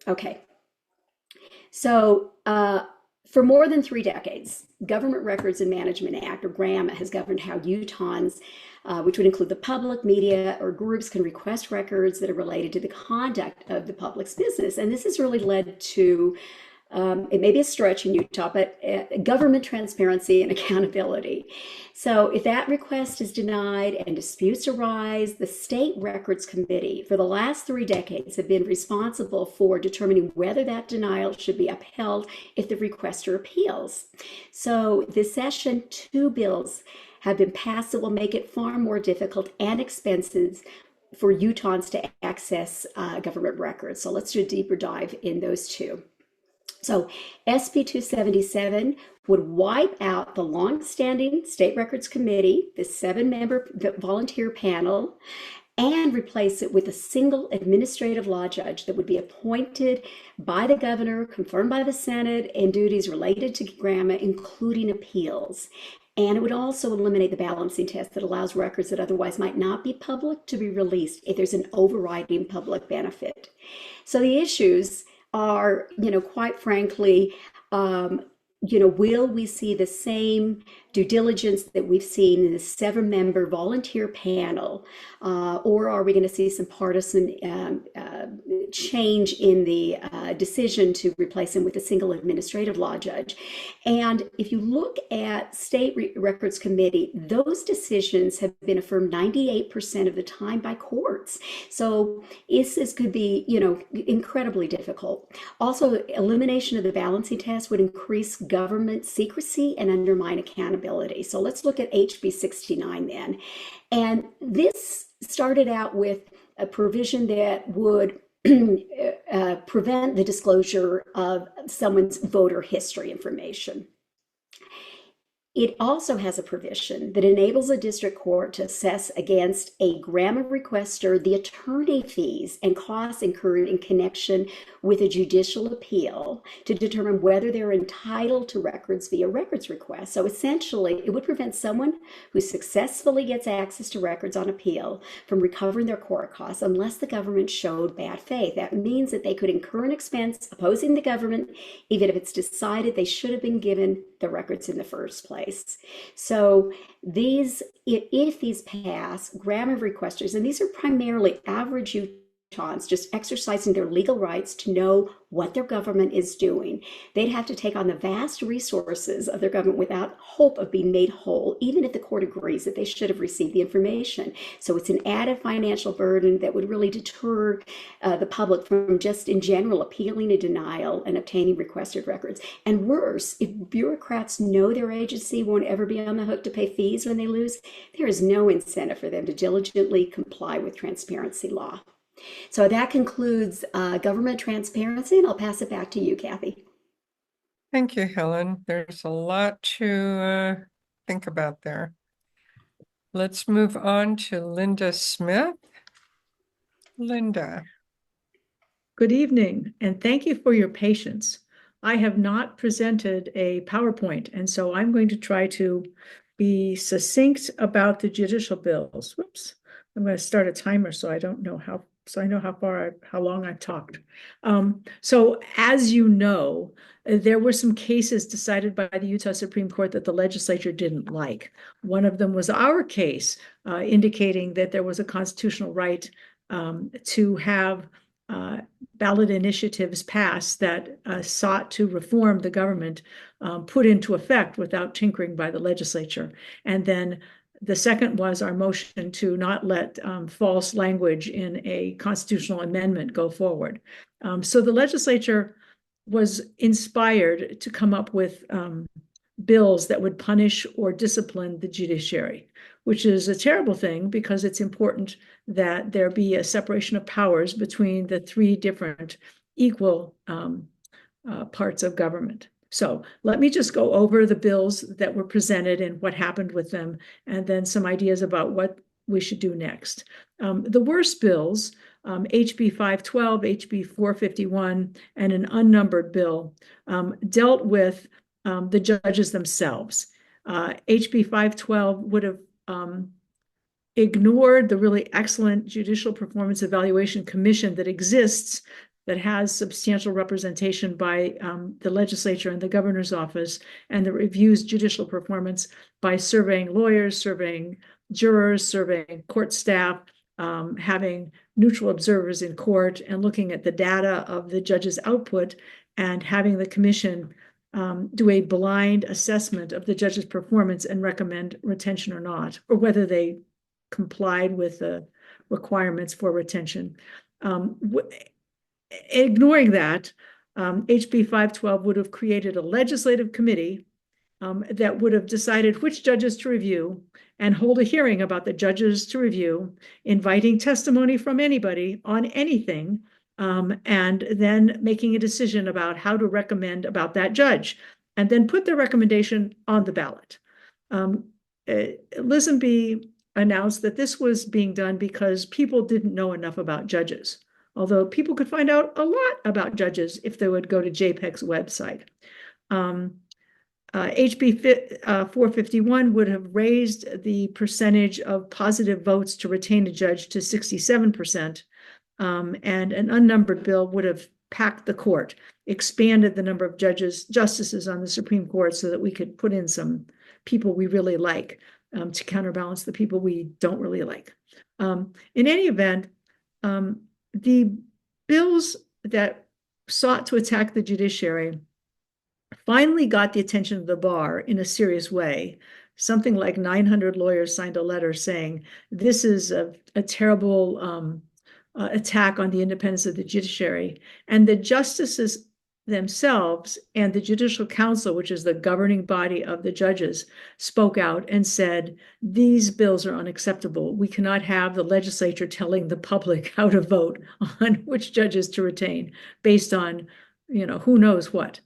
okay. So for more than 3 decades, Government Records and Management Act, or GRAMA, has governed how Utahns, which would include the public, media, or groups, can request records that are related to the conduct of the public's business. And this has really led to it may be a stretch in Utah, but government transparency and accountability. So if that request is denied and disputes arise, the State Records Committee for the last 3 decades have been responsible for determining whether that denial should be upheld if the requester appeals. So this session, 2 bills have been passed that will make it far more difficult and expensive for Utahns to access government records. So let's do a deeper dive in those 2. So SB 277 would wipe out the longstanding State Records Committee, the 7-member volunteer panel, and replace it with a single administrative law judge that would be appointed by the governor, confirmed by the Senate, and duties related to GRAMA, including appeals. And it would also eliminate the balancing test that allows records that otherwise might not be public to be released if there's an overriding public benefit. So the issues are, quite frankly, will we see the same due diligence that we've seen in the 7-member volunteer panel, or are we going to see some partisan change in the decision to replace him with a single administrative law judge? And if you look at State Records Committee, those decisions have been affirmed 98% of the time by courts. So this could be, incredibly difficult. Also, elimination of the balancing test would increase government secrecy and undermine accountability. So let's look at HB 69 then. And this started out with a provision that would prevent the disclosure of someone's voter history information. It also has a provision that enables a district court to assess against a GRAMA requester the attorney fees and costs incurred in connection with a judicial appeal to determine whether they're entitled to records via records request. So essentially, it would prevent someone who successfully gets access to records on appeal from recovering their court costs unless the government showed bad faith. That means that they could incur an expense opposing the government, even if it's decided they should have been given the records in the first place. So if these pass, GRAMA requesters, and these are primarily average Utahns just exercising their legal rights to know what their government is doing, they'd have to take on the vast resources of their government without hope of being made whole, even if the court agrees that they should have received the information. So it's an added financial burden that would really deter the public from just in general appealing a denial and obtaining requested records. And worse, if bureaucrats know their agency won't ever be on the hook to pay fees when they lose, there is no incentive for them to diligently comply with transparency law. So that concludes government transparency, and I'll pass it back to you, Kathy. Thank you, Helen. There's a lot to think about there. Let's move on to Linda Smith. Linda. Good evening, and thank you for your patience. I have not presented a PowerPoint, and so I'm going to try to be succinct about the judicial bills. Whoops, I'm going to start a timer so I know how long I've talked. So as you know, there were some cases decided by the Utah Supreme Court that the legislature didn't like. One of them was our case, indicating that there was a constitutional right to have ballot initiatives passed that sought to reform the government put into effect without tinkering by the legislature. And then the second was our motion to not let false language in a constitutional amendment go forward. So the legislature was inspired to come up with bills that would punish or discipline the judiciary, which is a terrible thing because it's important that there be a separation of powers between the 3 different equal parts of government. So let me just go over the bills that were presented and what happened with them, and then some ideas about what we should do next. The worst bills, HB 512, HB 451, and an unnumbered bill, dealt with the judges themselves. HB 512 would have ignored the really excellent Judicial Performance Evaluation Commission that exists, that has substantial representation by the legislature and the governor's office, and that reviews judicial performance by surveying lawyers, surveying jurors, surveying court staff, having neutral observers in court, and looking at the data of the judge's output and having the commission do a blind assessment of the judge's performance and recommend retention or not, or whether they complied with the requirements for retention. Ignoring that, HB 512 would have created a legislative committee that would have decided which judges to review and hold a hearing about the judges to review, inviting testimony from anybody on anything, and then making a decision about how to recommend about that judge, and then put their recommendation on the ballot. Lisenby announced that this was being done because people didn't know enough about judges, although people could find out a lot about judges if they would go to JPEG's website. HB 451 would have raised the percentage of positive votes to retain a judge to 67%, and an unnumbered bill would have packed the court, expanded the number of justices on the Supreme Court so that we could put in some people we really like to counterbalance the people we don't really like. In any event, the bills that sought to attack the judiciary finally got the attention of the bar in a serious way. Something like 900 lawyers signed a letter saying this is a terrible attack on the independence of the judiciary. And the justices themselves and the Judicial Council, which is the governing body of the judges, spoke out and said, these bills are unacceptable. We cannot have the legislature telling the public how to vote on which judges to retain based on, who knows what.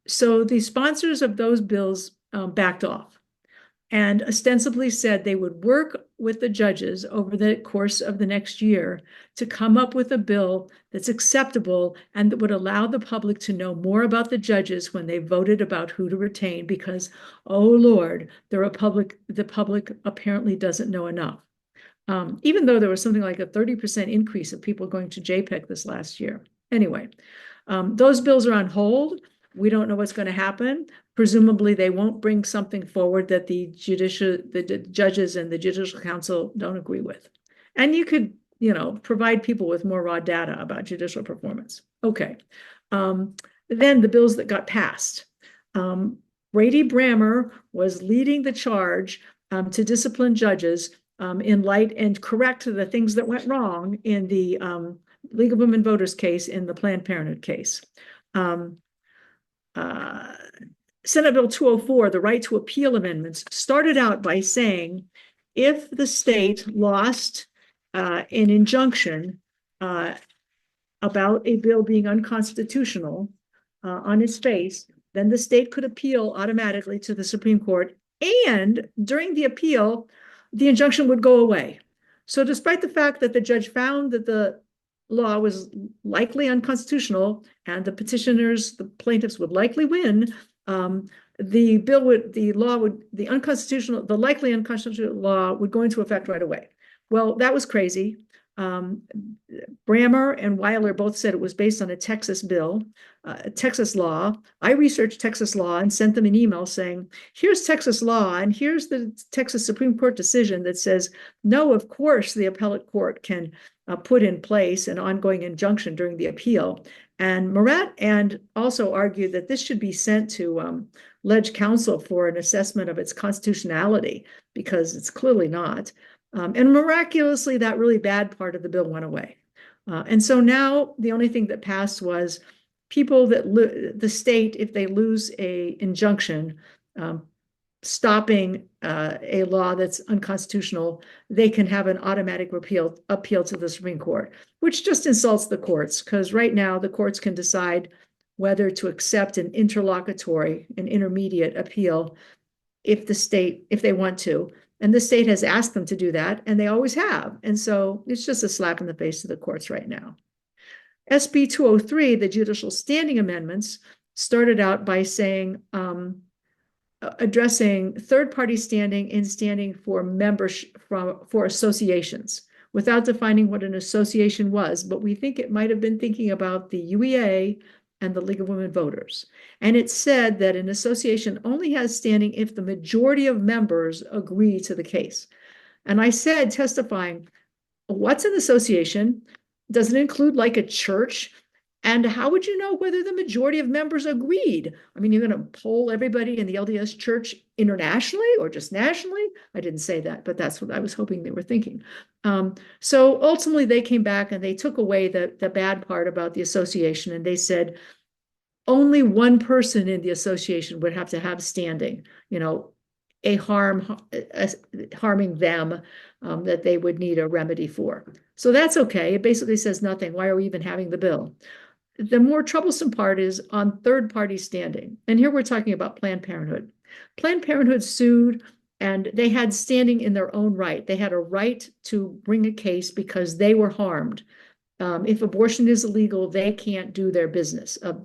So the sponsors of those bills backed off and ostensibly said they would work with the judges over the course of the next year to come up with a bill that's acceptable and that would allow the public to know more about the judges when they voted about who to retain, because, oh Lord, the public apparently doesn't know enough. Even though there was something like a 30% increase of people going to JPEG this last year. Anyway, those bills are on hold. We don't know what's going to happen. Presumably, they won't bring something forward that the judges and the Judicial Council don't agree with. And you could, provide people with more raw data about judicial performance. Okay. Then the bills that got passed. Brady Brammer was leading the charge to discipline judges in light and correct the things that went wrong in the League of Women Voters case, in the Planned Parenthood case. Senate Bill 204, the right to appeal amendments, started out by saying if the state lost an injunction about a bill being unconstitutional on its face, then the state could appeal automatically to the Supreme Court, and during the appeal, the injunction would go away. So despite the fact that the judge found that the law was likely unconstitutional and the plaintiffs would likely win, the likely unconstitutional law would go into effect right away. Well, that was crazy. Brammer and Weiler both said it was based on a Texas bill, Texas law. I researched Texas law and sent them an email saying, here's Texas law, and here's the Texas Supreme Court decision that says, no, of course, the appellate court can put in place an ongoing injunction during the appeal. And Moret and also argued that this should be sent to Ledge Council for an assessment of its constitutionality, because it's clearly not. And miraculously, that really bad part of the bill went away. And so now the only thing that passed was people that the state, if they lose a injunction stopping a law that's unconstitutional, they can have an automatic appeal to the Supreme Court, which just insults the courts, because right now the courts can decide whether to accept an intermediate appeal if they want to. And the state has asked them to do that, and they always have. And so it's just a slap in the face to the courts right now. SB 203, the judicial standing amendments, started out by saying, addressing third-party standing and standing for membership for associations, without defining what an association was. But we think it might have been thinking about the UEA and the League of Women Voters. And it said that an association only has standing if the majority of members agree to the case. And I said, testifying, what's an association? Does it include like a church? And how would you know whether the majority of members agreed? I mean, you're going to poll everybody in the LDS church internationally or just nationally? I didn't say that, but that's what I was hoping they were thinking. So ultimately, they came back and they took away the bad part about the association, and they said only one person in the association would have to have standing, harming them, that they would need a remedy for. So that's okay. It basically says nothing. Why are we even having the bill? The more troublesome part is on third-party standing. And here we're talking about Planned Parenthood. Planned Parenthood sued, and they had standing in their own right. They had a right to bring a case because they were harmed. If abortion is illegal, they can't do their business of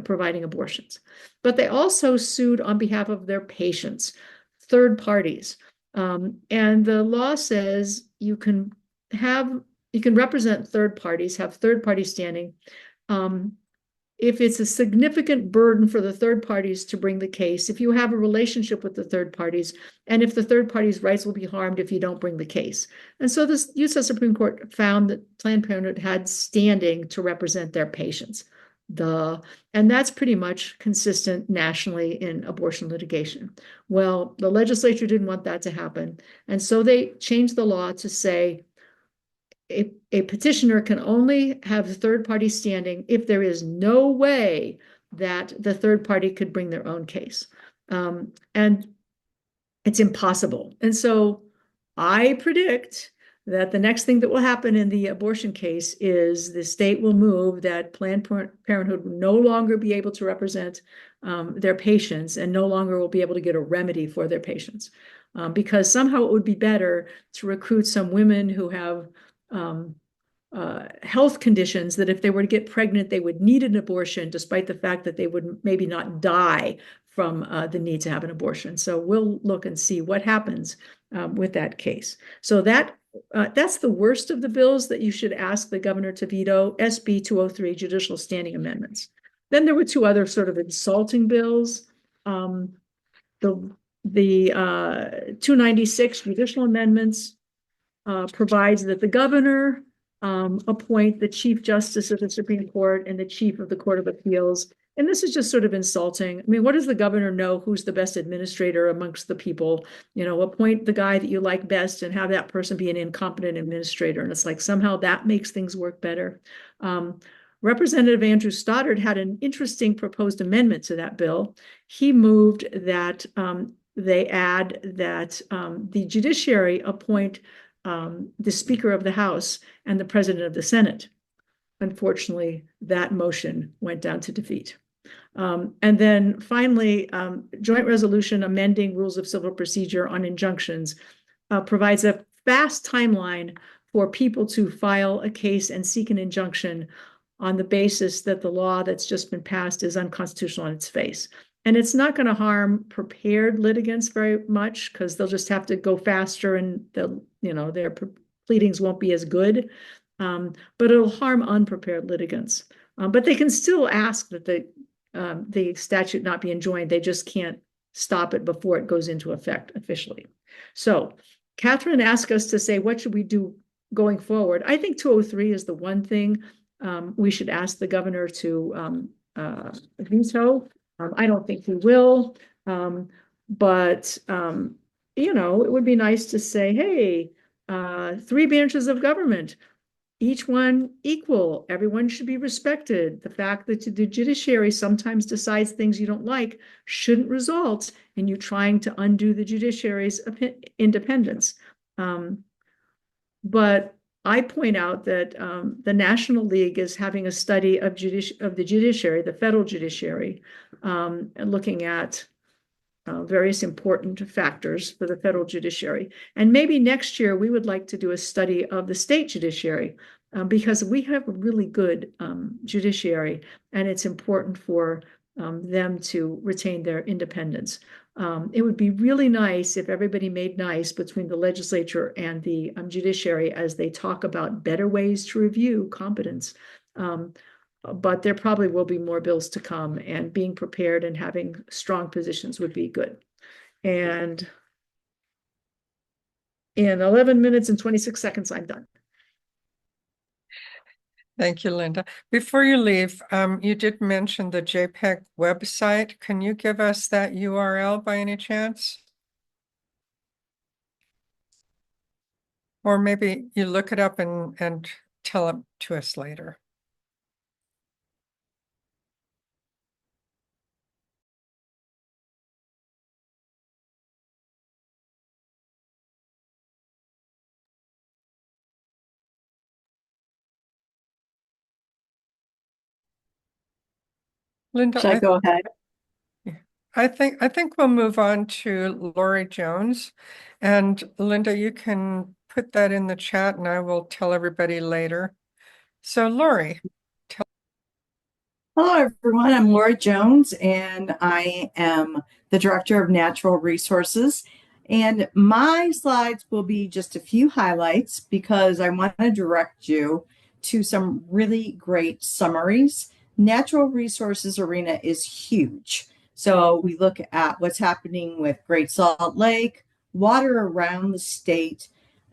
providing abortions. But they also sued on behalf of their patients, third parties. And the law says you can represent third parties, have third party standing, if it's a significant burden for the third parties to bring the case, if you have a relationship with the third parties, and if the third parties' rights will be harmed if you don't bring the case. And so the U.S. Supreme Court found that Planned Parenthood had standing to represent their patients. And that's pretty much consistent nationally in abortion litigation. Well, the legislature didn't want that to happen. And so they changed the law to say, a petitioner can only have third party standing if there is no way that the third party could bring their own case. And it's impossible. And so I predict that the next thing that will happen in the abortion case is the state will move that Planned Parenthood will no longer be able to represent their patients and no longer will be able to get a remedy for their patients. Because somehow it would be better to recruit some women who have health conditions that if they were to get pregnant, they would need an abortion, despite the fact that they would maybe not die from the need to have an abortion. So we'll look and see what happens with that case. So that's the worst of the bills that you should ask the governor to veto, SB 203, judicial standing amendments. Then there were two other sort of insulting bills. The 296 judicial amendments provides that the governor appoint the Chief Justice of the Supreme Court and the Chief of the Court of Appeals. And this is just sort of insulting. I mean, what does the governor know who's the best administrator amongst the people? Appoint the guy that you like best and have that person be an incompetent administrator. And it's like somehow that makes things work better. Representative Andrew Stoddard had an interesting proposed amendment to that bill. He moved that they add that the judiciary appoint the Speaker of the House and the President of the Senate. Unfortunately, that motion went down to defeat. And then finally, joint resolution amending rules of civil procedure on injunctions provides a fast timeline for people to file a case and seek an injunction on the basis that the law that's just been passed is unconstitutional on its face. And it's not going to harm prepared litigants very much because they'll just have to go faster and their pleadings won't be as good. But it'll harm unprepared litigants. But they can still ask that the statute not be enjoined. They just can't stop it before it goes into effect officially. So Katharine asked us to say, what should we do going forward? I think 203 is the one thing we should ask the governor to veto. I don't think he will, but it would be nice to say, hey, 3 branches of government, each one equal, everyone should be respected. The fact that the judiciary sometimes decides things you don't like shouldn't result in you trying to undo the judiciary's independence. But I point out that the National League is having a study of the judiciary, the federal judiciary, and looking at various important factors for the federal judiciary. And maybe next year we would like to do a study of the state judiciary because we have a really good judiciary and it's important for them to retain their independence. It would be really nice if everybody made nice between the legislature and the judiciary as they talk about better ways to review competence. But there probably will be more bills to come, and being prepared and having strong positions would be good. And in 11 minutes and 26 seconds, I'm done. Thank you, Linda. Before you leave, you did mention the JPEG website. Can you give us that URL by any chance? Or maybe you look it up and tell it to us later. Linda, Should I go ahead? I think we'll move on to Lori Jones. And Linda, you can put that in the chat and I will tell everybody later. So Lori. Hello, everyone. I'm Laura Jones, and I am the Director of Natural Resources. And my slides will be just a few highlights because I want to direct you to some really great summaries. Natural resources arena is huge. So we look at what's happening with Great Salt Lake, water around the state,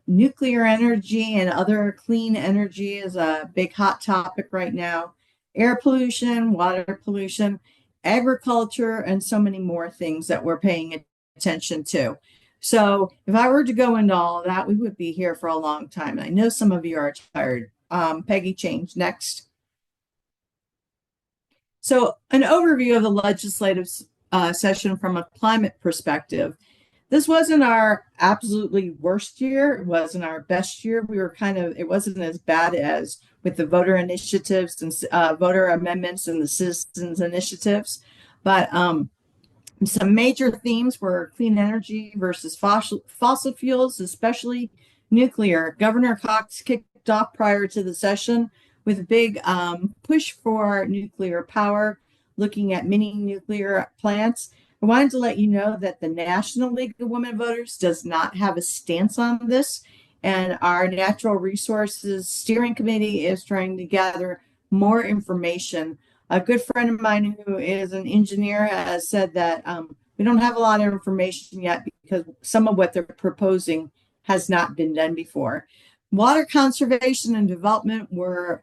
nuclear energy and other clean energy is a big hot topic right now, air pollution, water pollution, agriculture, and so many more things that we're paying attention to. So if I were to go into all of that, we would be here for a long time. I know some of you are tired. Peggy, change next. So an overview of the legislative session from a climate perspective. This wasn't our absolutely worst year. It wasn't our best year. We were it wasn't as bad as with the voter initiatives and voter amendments and the citizens initiatives. But some major themes were clean energy versus fossil fuels, especially nuclear. Governor Cox kicked off prior to the session with a big push for nuclear power, looking at mini nuclear plants. I wanted to let you know that the National League of Women Voters does not have a stance on this, and our Natural Resources Steering Committee is trying to gather more information. A good friend of mine who is an engineer has said that we don't have a lot of information yet because some of what they're proposing has not been done before. Water conservation and development were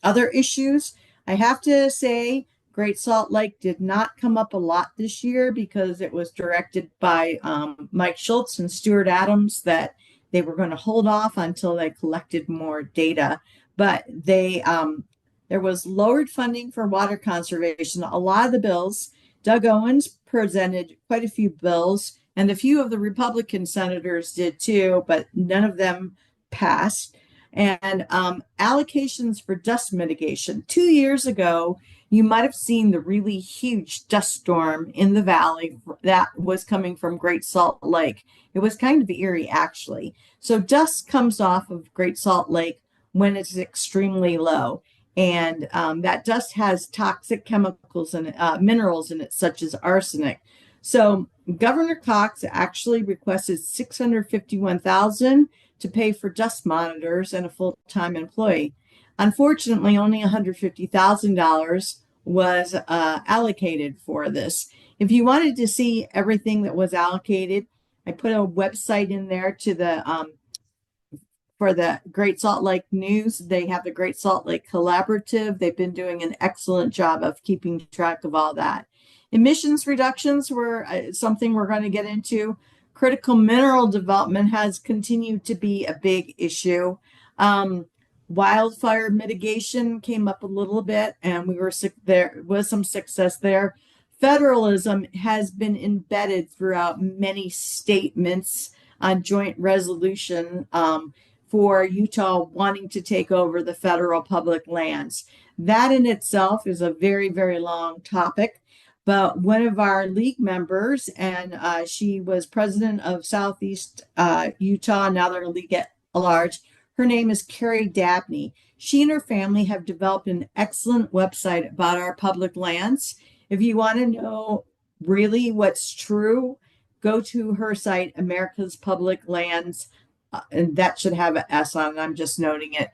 other issues. I have to say, Great Salt Lake did not come up a lot this year because it was directed by Mike Schultz and Stuart Adams that they were going to hold off until they collected more data. But there was lowered funding for water conservation. A lot of the bills, Doug Owens presented quite a few bills, and a few of the Republican senators did too, but none of them passed. And allocations for dust mitigation. 2 years ago, you might have seen the really huge dust storm in the valley that was coming from Great Salt Lake. It was kind of eerie, actually. So dust comes off of Great Salt Lake when it's extremely low. And that dust has toxic chemicals and minerals in it, such as arsenic. So Governor Cox actually requested $651,000 to pay for dust monitors and a full-time employee. Unfortunately, only $150,000 was allocated for this. If you wanted to see everything that was allocated, I put a website in there to the for the Great Salt Lake News. They have the Great Salt Lake Collaborative. They've been doing an excellent job of keeping track of all that. Emissions reductions were something we're going to get into. Critical mineral development has continued to be a big issue. Wildfire mitigation came up a little bit, and there was some success there. Federalism has been embedded throughout many statements on joint resolution for Utah wanting to take over the federal public lands. That in itself is a very, very long topic. But one of our league members, and she was president of Southeast Utah, now they're a league at large. Her name is Carrie Dabney. She and her family have developed an excellent website about our public lands. If you want to know really what's true, go to her site, America's Public Lands, and that should have an S on it. I'm just noting it.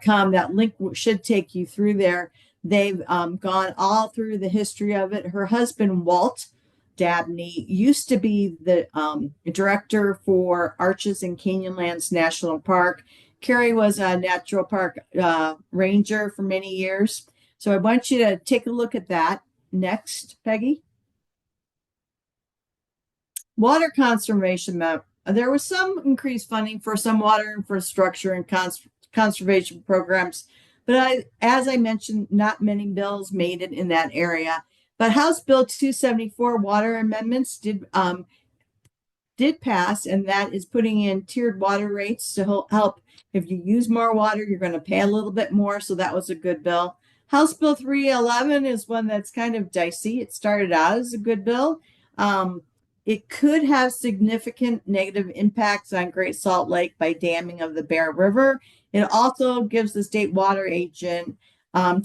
.com. That link should take you through there. They've gone all through the history of it. Her husband, Walt Dabney, used to be the director for Arches and Canyonlands National Park. Carrie was a natural park ranger for many years. So I want you to take a look at that. Next, Peggy. Water conservation map. There was some increased funding for some water infrastructure and conservation programs, but as I mentioned, not many bills made it in that area. But House Bill 274 water amendments did pass, and that is putting in tiered water rates to help. If you use more water, you're going to pay a little bit more. So that was a good bill. House Bill 311 is one that's kind of dicey. It started out as a good bill. It could have significant negative impacts on Great Salt Lake by damming of the Bear River. It also gives the state water agent a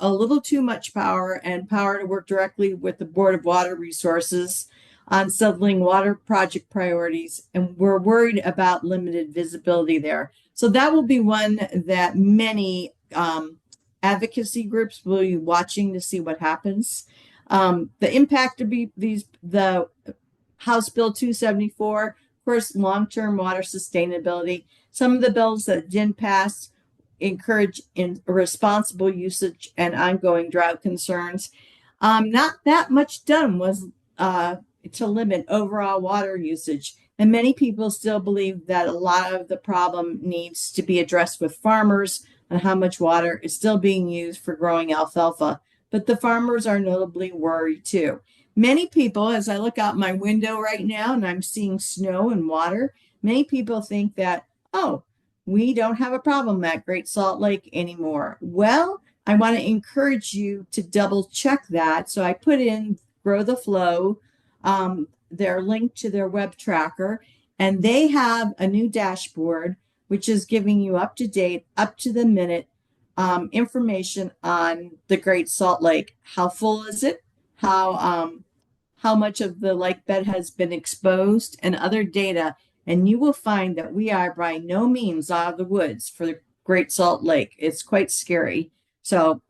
little too much power to work directly with the Board of Water Resources on settling water project priorities, and we're worried about limited visibility there. So that will be one that many advocacy groups will be watching to see what happens. The impact of the House Bill 274, of course, long-term water sustainability. Some of the bills that didn't pass encourage responsible usage and ongoing drought concerns. Not that much done was to limit overall water usage. And many people still believe that a lot of the problem needs to be addressed with farmers on how much water is still being used for growing alfalfa. But the farmers are notably worried too. Many people, as I look out my window right now and I'm seeing snow and water, many people think that, oh, we don't have a problem at Great Salt Lake anymore. Well, I want to encourage you to double check that. So I put in Grow the Flow, their link to their web tracker, and they have a new dashboard, which is giving you up to date, up to the minute information on the Great Salt Lake. How full is it? How much of the lake bed has been exposed and other data. And you will find that we are by no means out of the woods for the Great Salt Lake. It's quite scary. So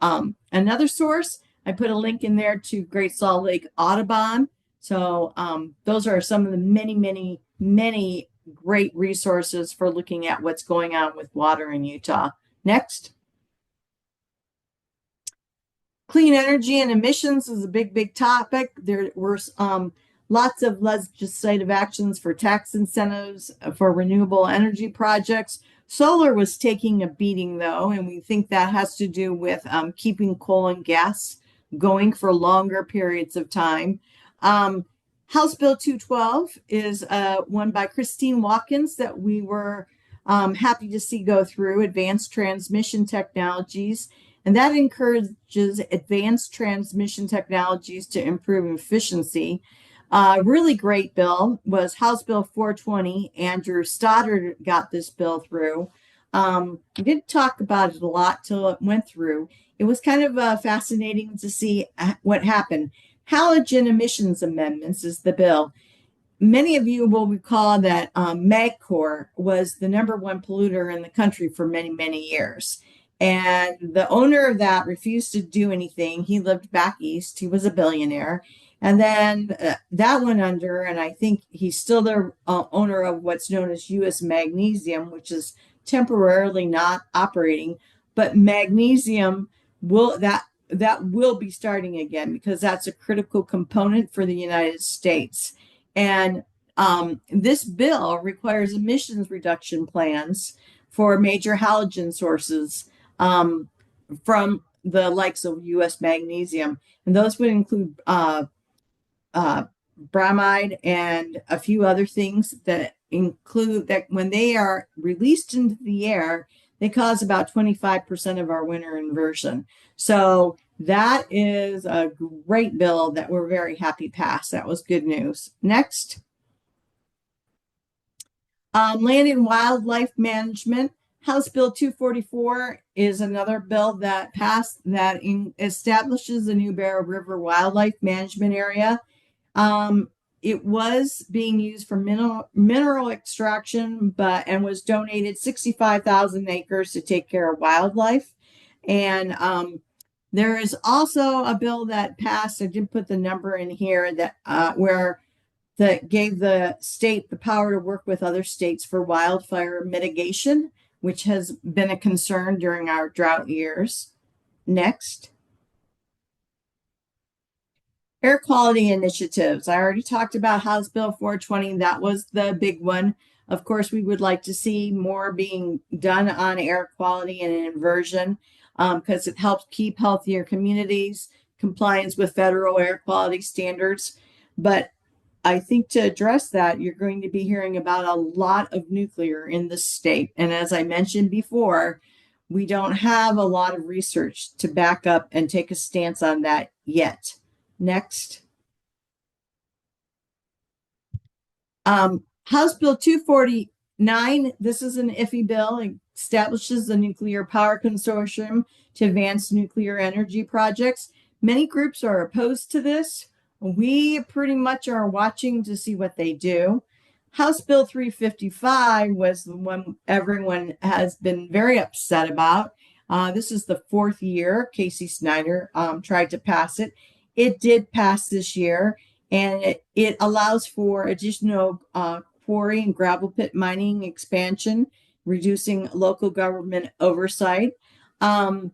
another source, I put a link in there to Great Salt Lake Audubon. So those are some of the many great resources for looking at what's going on with water in Utah. Next. Clean energy and emissions is a big topic. There were lots of legislative actions for tax incentives for renewable energy projects. Solar was taking a beating, though, and we think that has to do with keeping coal and gas going for longer periods of time. House Bill 212 is one by Christine Watkins that we were happy to see go through, advanced transmission technologies. And that encourages advanced transmission technologies to improve efficiency. Really great bill was House Bill 420. Andrew Stoddard got this bill through. We didn't talk about it a lot till it went through. It was kind of fascinating to see what happened. Halogen emissions amendments is the bill. Many of you will recall that MagCorp was the #1 polluter in the country for many years. And the owner of that refused to do anything. He lived back east. He was a billionaire. And then that went under, and I think he's still the owner of what's known as U.S. Magnesium, which is temporarily not operating. But magnesium that will be starting again because that's a critical component for the United States. And this bill requires emissions reduction plans for major halogen sources from the likes of U.S. Magnesium. And those would include bromide and a few other things that include that when they are released into the air, they cause about 25% of our winter inversion. So that is a great bill that we're very happy passed. That was good news. Next. Land and wildlife management. House Bill 244 is another bill that passed that establishes the new Bear River Wildlife Management Area. It was being used for mineral extraction, and was donated 65,000 acres to take care of wildlife. And there is also a bill that passed. I did put the number in here that that gave the state the power to work with other states for wildfire mitigation. which has been a concern during our drought years. Next. Air quality initiatives. I already talked about House Bill 420. That was the big one. Of course, we would like to see more being done on air quality and inversion because it helps keep healthier communities, compliance with federal air quality standards. But I think to address that, you're going to be hearing about a lot of nuclear in the state. And as I mentioned before, we don't have a lot of research to back up and take a stance on that yet. Next. House Bill 249. This is an iffy bill. It establishes the Nuclear Power Consortium to advance nuclear energy projects. Many groups are opposed to this. We pretty much are watching to see what they do. House Bill 355 was the one everyone has been very upset about. This is the fourth year Casey Snyder tried to pass it. It did pass this year, and it allows for additional quarry and gravel pit mining expansion, reducing local government oversight. It's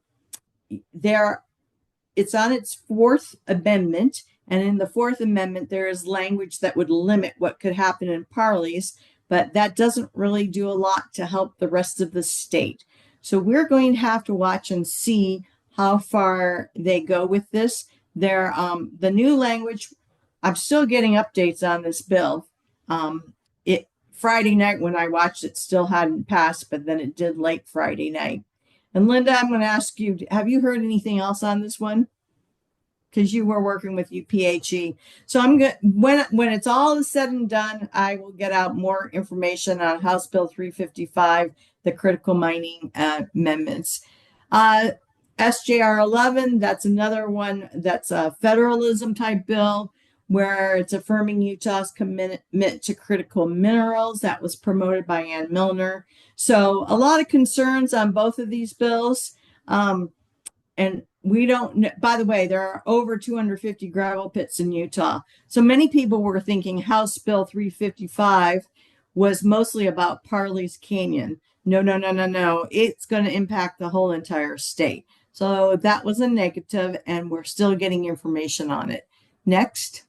on its fourth amendment, and in the fourth amendment, there is language that would limit what could happen in parleys, but that doesn't really do a lot to help the rest of the state. So we're going to have to watch and see how far they go with this. The new language, I'm still getting updates on this bill. Friday night when I watched it still hadn't passed, but then it did late Friday night. And Linda, I'm going to ask you, have you heard anything else on this one? Because you were working with UPHE. So I'm going when it's all said and done, I will get out more information on House Bill 355, the critical mining amendments. SJR 11, that's another one that's a federalism type bill where it's affirming Utah's commitment to critical minerals. That was promoted by Ann Milner. So a lot of concerns on both of these bills. And we don't know, by the way, there are over 250 gravel pits in Utah. So many people were thinking House Bill 355 was mostly about Parley's Canyon. No. It's going to impact the whole entire state. So that was a negative, and we're still getting information on it. Next.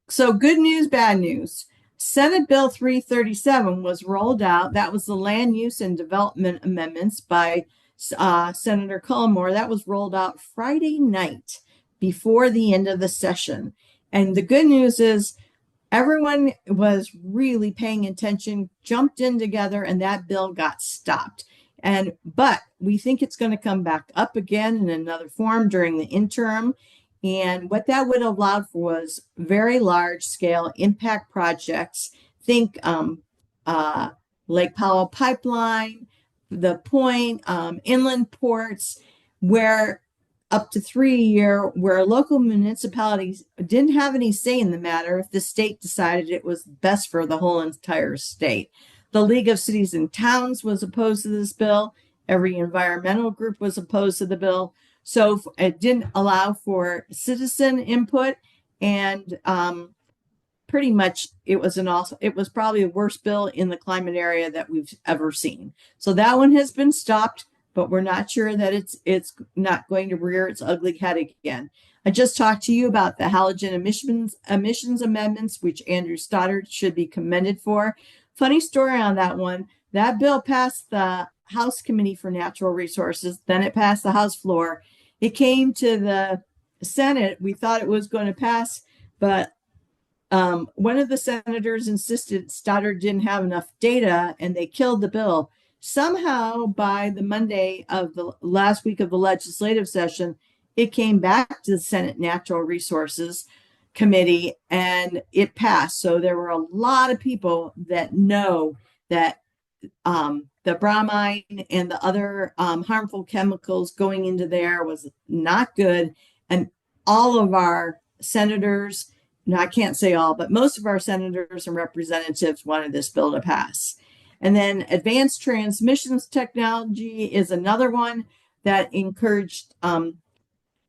So good news, bad news. Senate Bill 337 was rolled out. That was the land use and development amendments by Senator Cullimore. That was rolled out Friday night before the end of the session. And the good news is everyone was really paying attention, jumped in together, and that bill got stopped. But we think it's going to come back up again in another form during the interim. And what that would allow for was very large scale impact projects. Think Lake Powell Pipeline, the Point, inland ports, where up to 3 year, where local municipalities didn't have any say in the matter if the state decided it was best for the whole entire state. The League of Cities and Towns was opposed to this bill. Every environmental group was opposed to the bill. So it didn't allow for citizen input, and pretty much it was probably the worst bill in the climate area that we've ever seen. So that one has been stopped, but we're not sure that it's not going to rear its ugly head again. I just talked to you about the halogen emissions amendments, which Andrew Stoddard should be commended for. Funny story on that one. That bill passed the House Committee for Natural Resources. Then it passed the House floor. It came to the Senate. We thought it was going to pass, but one of the senators insisted Stoddard didn't have enough data, and they killed the bill. Somehow, by the Monday of the last week of the legislative session, it came back to the Senate Natural Resources Committee, and it passed. So there were a lot of people that know that the bromine and the other harmful chemicals going into there was not good. And all of our senators, no, I can't say all, but most of our senators and representatives wanted this bill to pass. And then advanced transmissions technology is another one that encouraged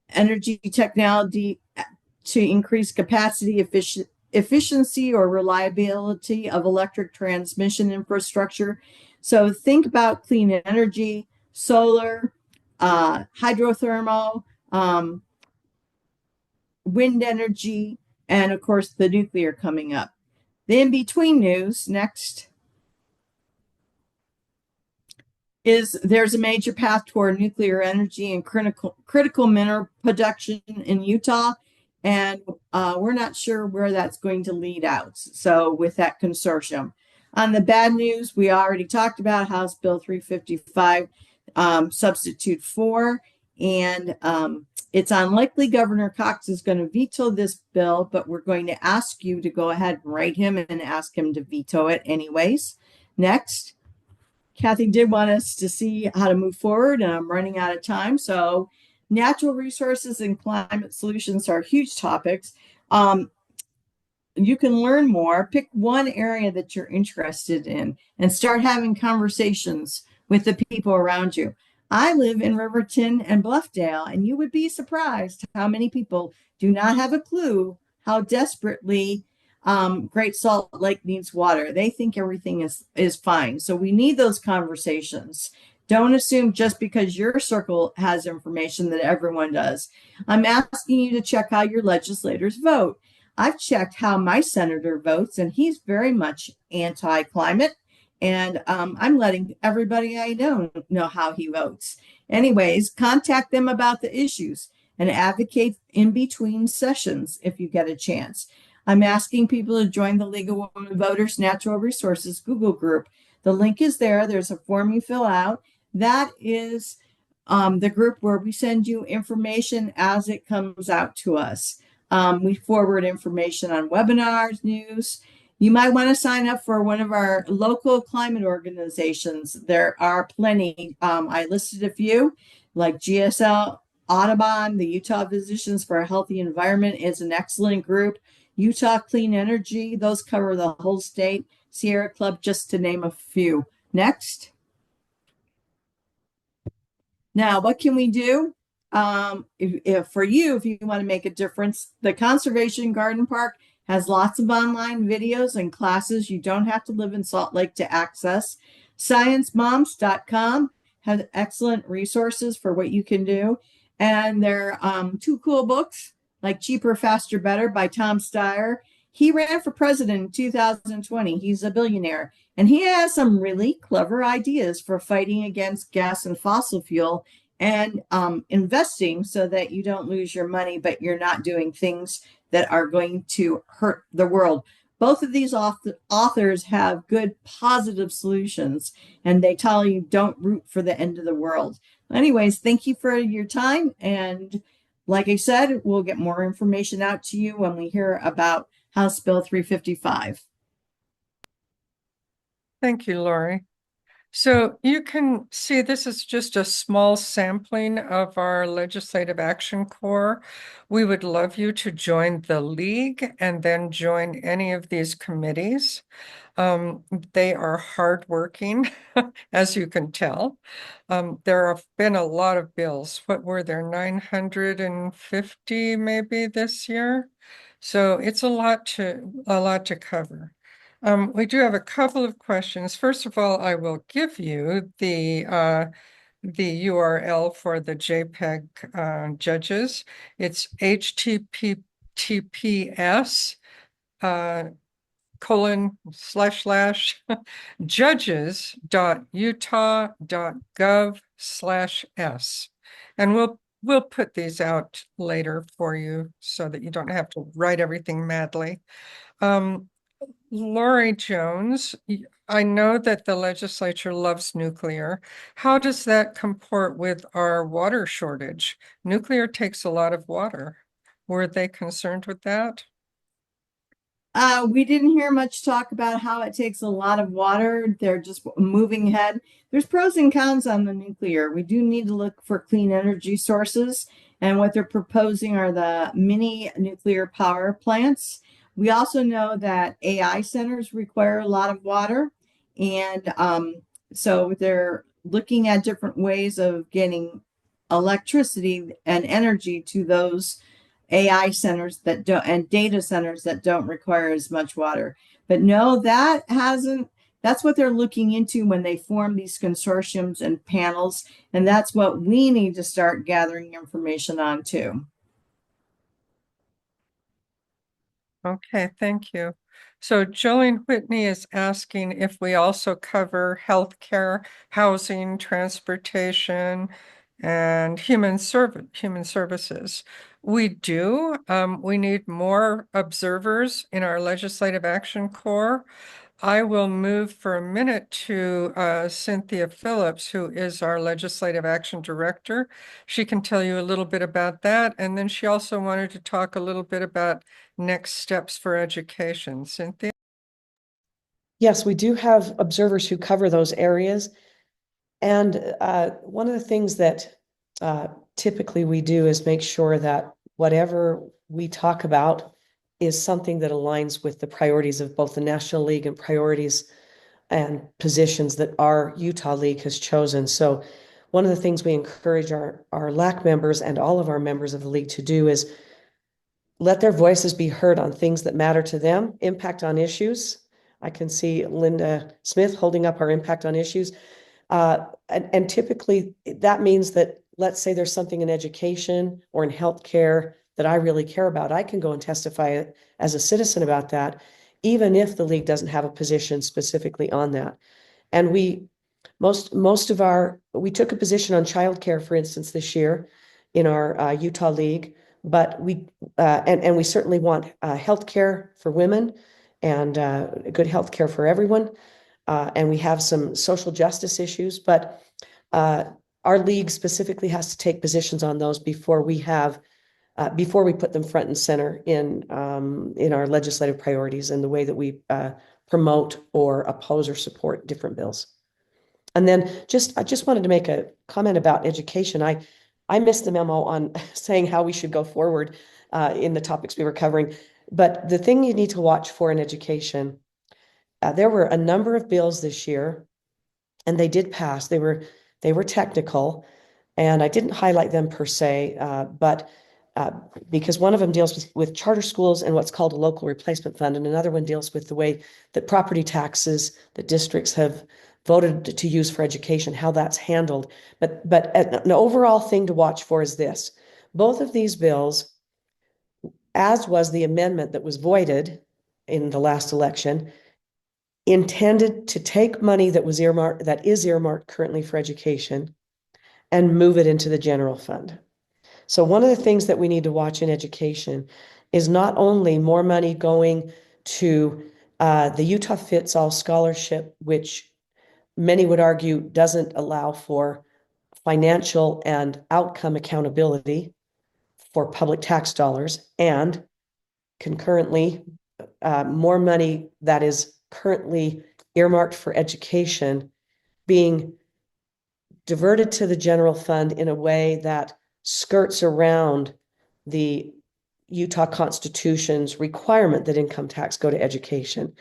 energy technology to increase capacity, efficiency or reliability of electric transmission infrastructure. So think about clean energy, solar, hydrothermal, wind energy, and of course the nuclear coming up. The in-between news next is there's a major path toward nuclear energy and critical mineral production in Utah, and we're not sure where that's going to lead out. So with that consortium. On the bad news, we already talked about House Bill 355, Substitute 4, and it's unlikely Governor Cox is going to veto this bill, but we're going to ask you to go ahead and write him and ask him to veto it anyways. Next. Kathy did want us to see how to move forward, and I'm running out of time. So natural resources and climate solutions are huge topics. You can learn more, pick one area that you're interested in, and start having conversations with the people around you. I live in Riverton and Bluffdale, and you would be surprised how many people do not have a clue how desperately Great Salt Lake needs water. They think everything is fine. So we need those conversations. Don't assume just because your circle has information that everyone does. I'm asking you to check how your legislators vote. I've checked how my senator votes, and he's very much anti-climate. And I'm letting everybody I know how he votes. Anyways, contact them about the issues and advocate in between sessions if you get a chance. I'm asking people to join the League of Women Voters Natural Resources Google group. The link is there. There's a form you fill out. That is the group where we send you information as it comes out to us. We forward information on webinars, news. You might want to sign up for one of our local climate organizations. There are plenty. I listed a few, like GSL Audubon, the Utah Physicians for a Healthy Environment is an excellent group. Utah Clean Energy, those cover the whole state. Sierra Club, just to name a few. Next. Now, what can we do? If for you, if you want to make a difference, the Conservation Garden Park has lots of online videos and classes you don't have to live in Salt Lake to access. ScienceMoms.com has excellent resources for what you can do. And there are two cool books like Cheaper, Faster, Better by Tom Steyer. He ran for president in 2020. He's a billionaire. And he has some really clever ideas for fighting against gas and fossil fuel and investing so that you don't lose your money, but you're not doing things that are going to hurt the world. Both of these authors have good, positive solutions, and they tell you don't root for the end of the world. Anyways, thank you for your time. And like I said, we'll get more information out to you when we hear about House Bill 355. Thank you, Lori. So you can see this is just a small sampling of our Legislative Action Corps. We would love you to join the League and then join any of these committees. They are hardworking, as you can tell. There have been a lot of bills. What were there, 950 maybe this year? So it's a lot to cover. We do have a couple of questions. First of all, I will give you the URL for the JPEG judges. It's https :/ judges.utah.gov/s. And we'll put these out later for you so that you don't have to write everything madly. Lori Jones, I know that the legislature loves nuclear. How does that comport with our water shortage? Nuclear takes a lot of water. Were they concerned with that? We didn't hear much talk about how it takes a lot of water. They're just moving ahead. There's pros and cons on the nuclear. We do need to look for clean energy sources, and what they're proposing are the mini nuclear power plants. We also know that AI centers require a lot of water, and so they're looking at different ways of getting electricity and energy to those AI centers that don't, and data centers that don't require as much water. But no, that hasn't, that's what they're looking into when they form these consortiums and panels. And that's what we need to start gathering information on too. Okay, thank you. So Jolene Whitney is asking if we also cover healthcare, housing, transportation, and human services. We do. We need more observers in our Legislative Action Corps. I will move for a minute to Cynthia Phillips, who is our Legislative Action Director. She can tell you a little bit about that. And then she also wanted to talk a little bit about next steps for education. Cynthia? Yes, we do have observers who cover those areas. And one of the things that typically we do is make sure that whatever we talk about is something that aligns with the priorities of both the National League and priorities and positions that our Utah League has chosen. So one of the things we encourage our LAC members and all of our members of the league to do is let their voices be heard on things that matter to them, impact on issues. I can see Linda Smith holding up our impact on issues. And typically that means that, let's say there's something in education or in healthcare that I really care about. I can go and testify as a citizen about that, even if the league doesn't have a position specifically on that. And we took a position on childcare, for instance, this year in our Utah League, but we certainly want healthcare for women and good healthcare for everyone. And we have some social justice issues, but our league specifically has to take positions on those before we put them front and center in our legislative priorities and the way that we promote or oppose or support different bills. And then I just wanted to make a comment about education. I missed the memo on saying how we should go forward in the topics we were covering. But the thing you need to watch for in education, there were a number of bills this year, and they did pass. They were technical, and I didn't highlight them per se, but because one of them deals with charter schools and what's called a local replacement fund, and another one deals with the way that property taxes that districts have voted to use for education, how that's handled. But an overall thing to watch for is this. Both of these bills, as was the amendment that was voided in the last election, intended to take money that is earmarked currently for education and move it into the general fund. So one of the things that we need to watch in education is not only more money going to the Utah Fits All Scholarship, which many would argue doesn't allow for financial and outcome accountability for public tax dollars, and concurrently more money that is currently earmarked for education being diverted to the general fund in a way that skirts around the Utah Constitution's requirement that income tax go to education.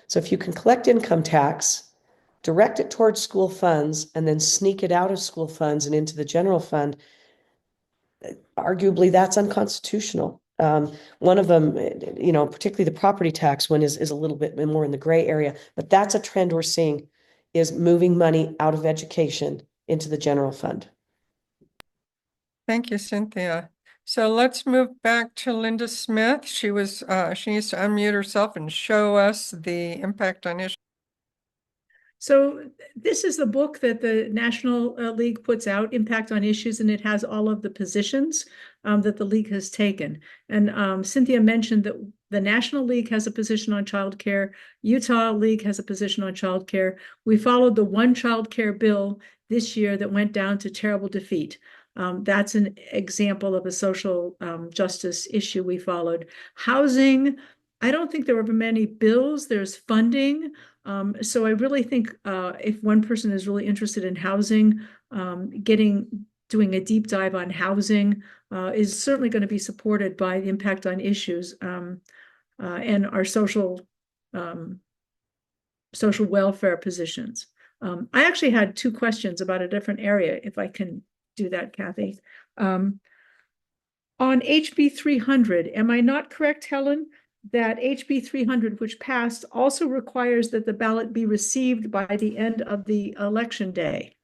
So if you can collect income tax, direct it towards school funds, and then sneak it out of school funds and into the general fund, arguably that's unconstitutional. One of them, particularly the property tax one is a little bit more in the gray area, but that's a trend we're seeing, is moving money out of education into the general fund. Thank you, Cynthia. So let's move back to Linda Smith. She needs to unmute herself and show us the impact on issues. So this is the book that the National League puts out, Impact on Issues, and it has all of the positions that the league has taken. And Cynthia mentioned that the National League has a position on childcare. Utah League has a position on childcare. We followed the one childcare bill this year that went down to terrible defeat. That's an example of a social justice issue we followed. Housing, I don't think there were many bills. There's funding. So I really think if one person is really interested in housing, doing a deep dive on housing is certainly going to be supported by the impact on issues and our social welfare positions. I actually had two questions about a different area, if I can do that, Kathy. On HB 300, am I not correct, Helen, that HB 300, which passed, also requires that the ballot be received by the end of the election day?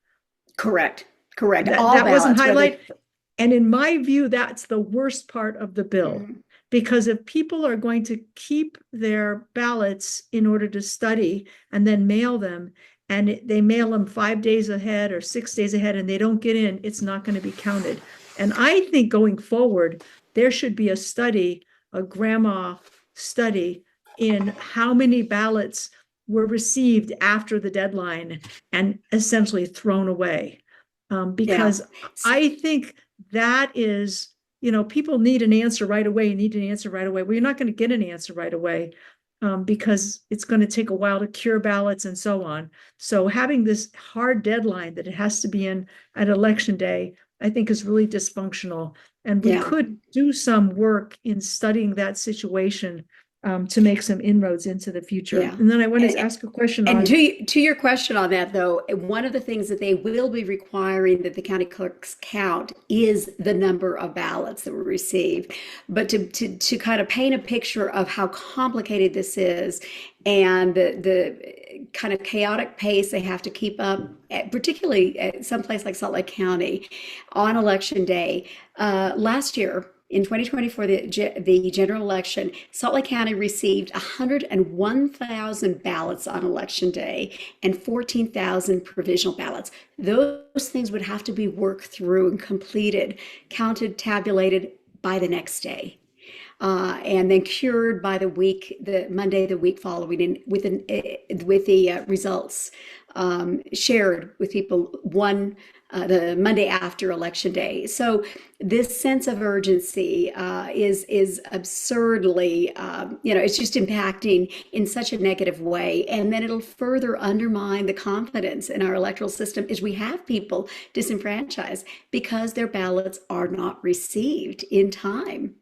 Correct. Correct. That, All that wasn't ballots, whether highlighted. And in my view, that's the worst part of the bill. Mhm. Because if people are going to keep their ballots in order to study and then mail them, and they mail them 5 days ahead or 6 days ahead and they don't get in, it's not going to be counted. And I think going forward, there should be a study, a grandma study, in how many ballots were received after the deadline and essentially thrown away. Because I think that is, people need an answer right away, Well, you're not going to get an answer right away because it's going to take a while to cure ballots and so on. So having this hard deadline that it has to be in at election day, I think is really dysfunctional. And we Yeah. could do some work in studying that situation to make some inroads into the future. Yeah. And then I want to ask a question on. And to your question on that, though, one of the things that they will be requiring that the county clerks count is the number of ballots that were received. But to kind of paint a picture of how complicated this is and the kind of chaotic pace they have to keep up, particularly at some place like Salt Lake County on election day. Last year, in 2024, the general election, Salt Lake County received 101,000 ballots on election day and 14,000 provisional ballots. Those things would have to be worked through and completed, counted, tabulated by the next day. And then cured by the Monday, the week following, with the results shared with people the Monday after election day. So this sense of urgency is absurdly, it's just impacting in such a negative way. And then it'll further undermine the confidence in our electoral system as we have people disenfranchised because their ballots are not received in time.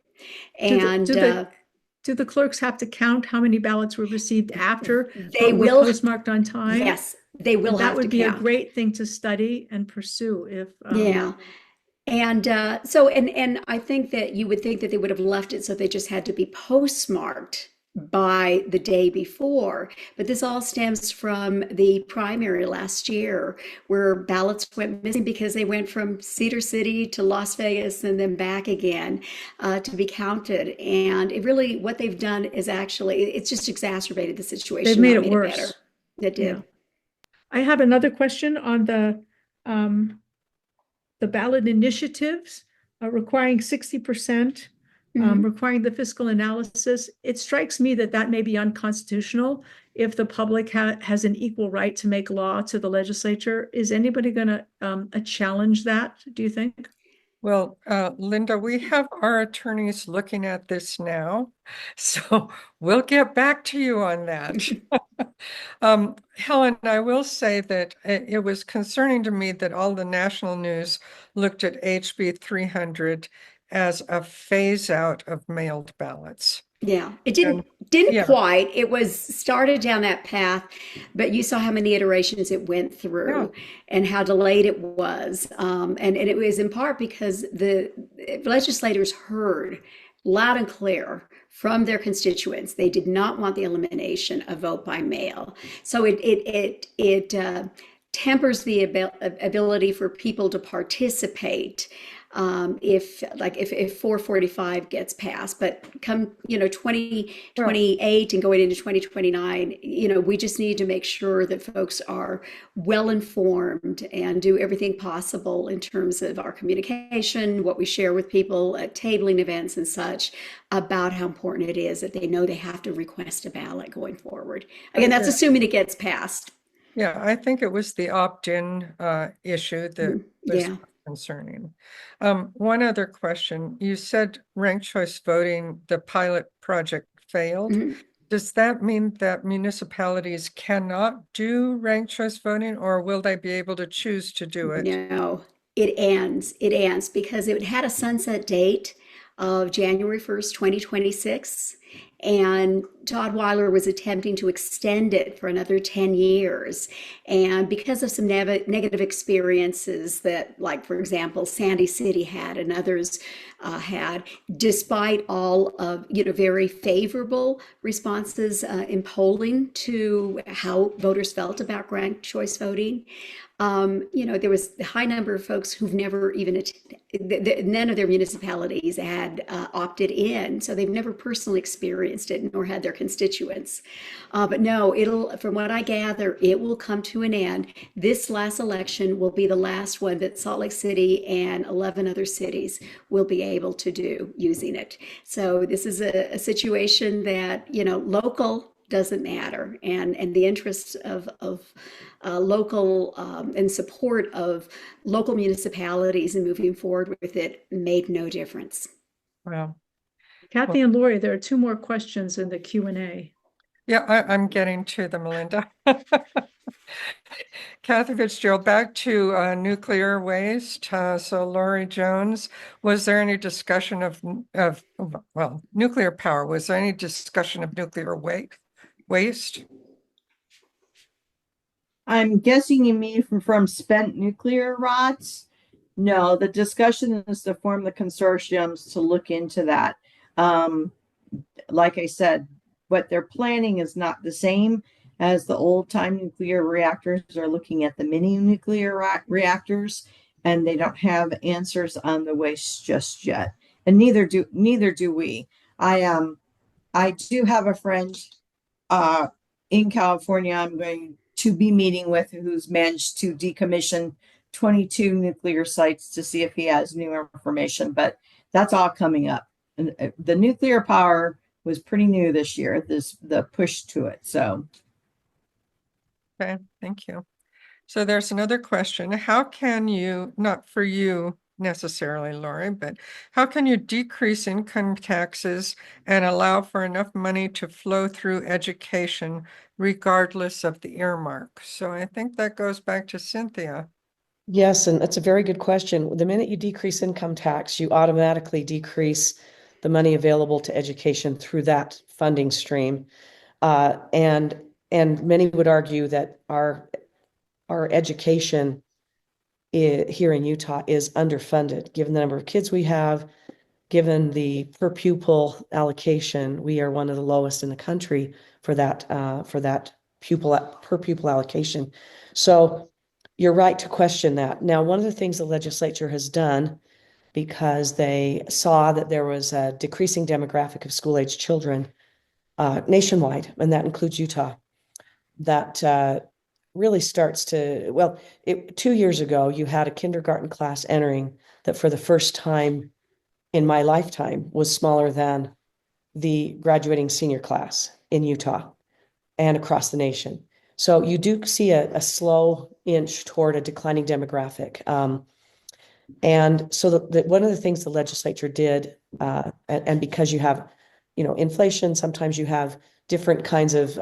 And do the clerks have to count how many ballots were received after they were will postmarked on time? Yes, they will have to count. That would be a great thing to study and pursue if yeah. And and I think that you would think that they would have left it so they just had to be postmarked by the day before. But this all stems from the primary last year where ballots went missing because they went from Cedar City to Las Vegas and then back again to be counted. And it really, what they've done is actually, it's just exacerbated the situation. They've made it worse. Better. It did. Yeah. I have another question on the ballot initiatives requiring 60%. Requiring the fiscal analysis. It strikes me that may be unconstitutional if the public has an equal right to make law to the legislature. Is anybody going to challenge that, do you think? Well, Linda, we have our attorneys looking at this now, so we'll get back to you on that. Helen, I will say that it was concerning to me that all the national news looked at HB 300 as a phase out of mailed ballots. Yeah, it didn't quite. It was started down that path, but you saw how many iterations it went through and how delayed it was. And it was in part because the legislators heard loud and clear from their constituents. They did not want the elimination of vote by mail. So it tempers the ability for people to participate if 445 gets passed, but come 2028 and going into 2029, we just need to make sure that folks are well informed and do everything possible in terms of our communication, what we share with people at tabling events and such, about how important it is that they know they have to request a ballot going forward. Again, that's assuming it gets passed. Yeah, I think it was the opt-in issue that was concerning. One other question. You said ranked choice voting, the pilot project failed. Does that mean that municipalities cannot do ranked choice voting, or will they be able to choose to do it? No, it ends. It ends because it had a sunset date of January 1st, 2026. And Todd Weiler was attempting to extend it for another 10 years. And because of some negative experiences that, like, for example, Sandy City had and others had, despite all of, very favorable responses in polling to how voters felt about ranked choice voting, there was a high number of folks who've never even none of their municipalities had opted in, so they've never personally experienced it, nor had their constituents. But no, from what I gather, it will come to an end. This last election will be the last one that Salt Lake City and 11 other cities will be able to do using it. So this is a situation that, local doesn't matter, and the interests of local and support of local municipalities and moving forward with it made no difference. Wow. Kathy and Lori, there are two more questions in the Q&A. Yeah, I'm getting to them, Melinda. Kathy Fitzgerald, back to nuclear waste. So Lori Jones, was there any discussion of nuclear power? Was there any discussion of nuclear waste? I'm guessing you mean from spent nuclear rots. No, the discussion is to form the consortiums to look into that. Like I said, what they're planning is not the same as the old time nuclear reactors. Are looking at the mini nuclear reactors, and they don't have answers on the waste just yet. And neither do we. I do have a friend in California I'm going to be meeting with who's managed to decommission 22 nuclear sites to see if he has new information, but that's all coming up. And the nuclear power was pretty new this year, the push to it. So Okay, thank you. So there's another question. How can you, not for you necessarily, Lori, but how can you decrease income taxes and allow for enough money to flow through education regardless of the earmark? So I think that goes back to Cynthia. Yes, and that's a very good question. The minute you decrease income tax, you automatically decrease the money available to education through that funding stream. And many would argue that our education here in Utah is underfunded, given the number of kids we have, given the per pupil allocation. We are one of the lowest in the country for that per pupil allocation. So you're right to question that. Now, one of the things the legislature has done, because they saw that there was a decreasing demographic of school-age children nationwide, and that includes Utah, that really starts to, 2 years ago, you had a kindergarten class entering that for the first time in my lifetime was smaller than the graduating senior class in Utah and across the nation. So you do see a slow inch toward a declining demographic. And so one of the things the legislature did, and because you have, inflation, sometimes you have different kinds of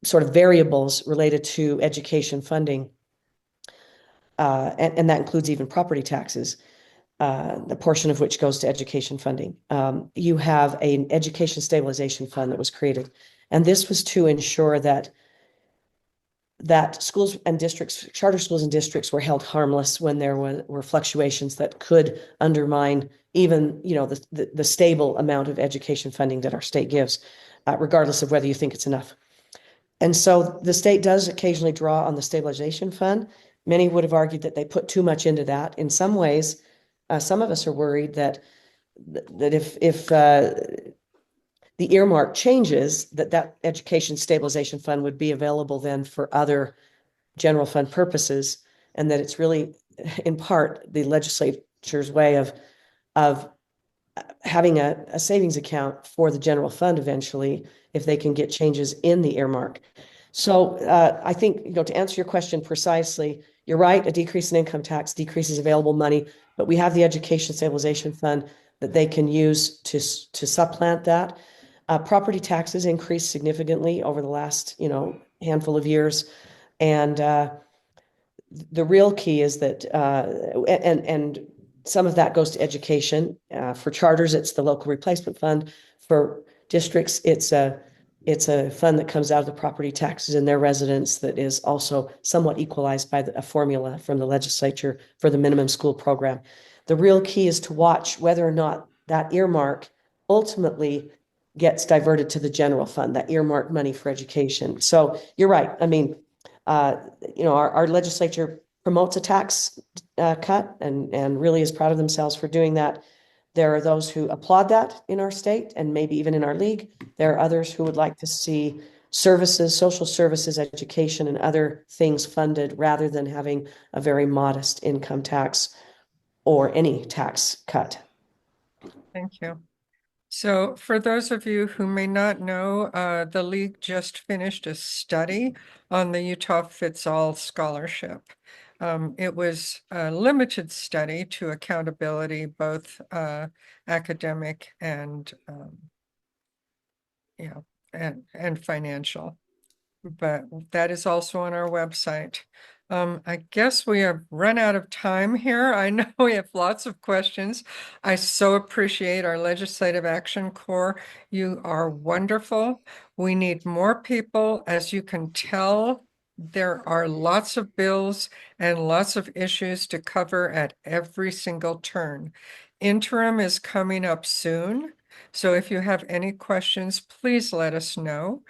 sort of variables related to education funding, and that includes even property taxes, the portion of which goes to education funding. You have an education stabilization fund that was created, and this was to ensure that schools and districts, charter schools and districts, were held harmless when there were fluctuations that could undermine even, the stable amount of education funding that our state gives, regardless of whether you think it's enough. And so the state does occasionally draw on the stabilization fund. Many would have argued that they put too much into that. In some ways, some of us are worried that if the earmark changes, that education stabilization fund would be available then for other general fund purposes, and that it's really, in part, the legislature's way of having a savings account for the general fund eventually, if they can get changes in the earmark. So I think, to answer your question precisely, you're right, a decrease in income tax decreases available money, but we have the education stabilization fund that they can use to supplant that. Property taxes increased significantly over the last, handful of years. And the real key is that, and Some of that goes to education. For charters, it's the local replacement fund. For districts, it's a fund that comes out of the property taxes in their residents that is also somewhat equalized by a formula from the legislature for the minimum school program. The real key is to watch whether or not that earmark ultimately gets diverted to the general fund, that earmark money for education. So you're right. I mean, our legislature promotes a tax cut and really is proud of themselves for doing that. There are those who applaud that in our state and maybe even in our league. There are others who would like to see services, social services, education, and other things funded rather than having a very modest income tax or any tax cut. Thank you. So for those of you who may not know, the league just finished a study on the Utah Fits All Scholarship. It was a limited study to accountability, both academic and and financial. But that is also on our website. I guess we have run out of time here. I know we have lots of questions. I so appreciate our Legislative Action Corps. You are wonderful. We need more people. As you can tell, there are lots of bills and lots of issues to cover at every single turn. Interim is coming up soon. So if you have any questions, please let us know.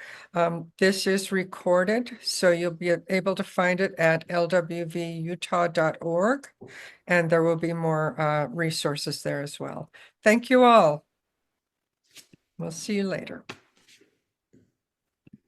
This is recorded, so you'll be able to find it at lwvutah.org, and there will be more resources there as well. Thank you all. We'll see you later.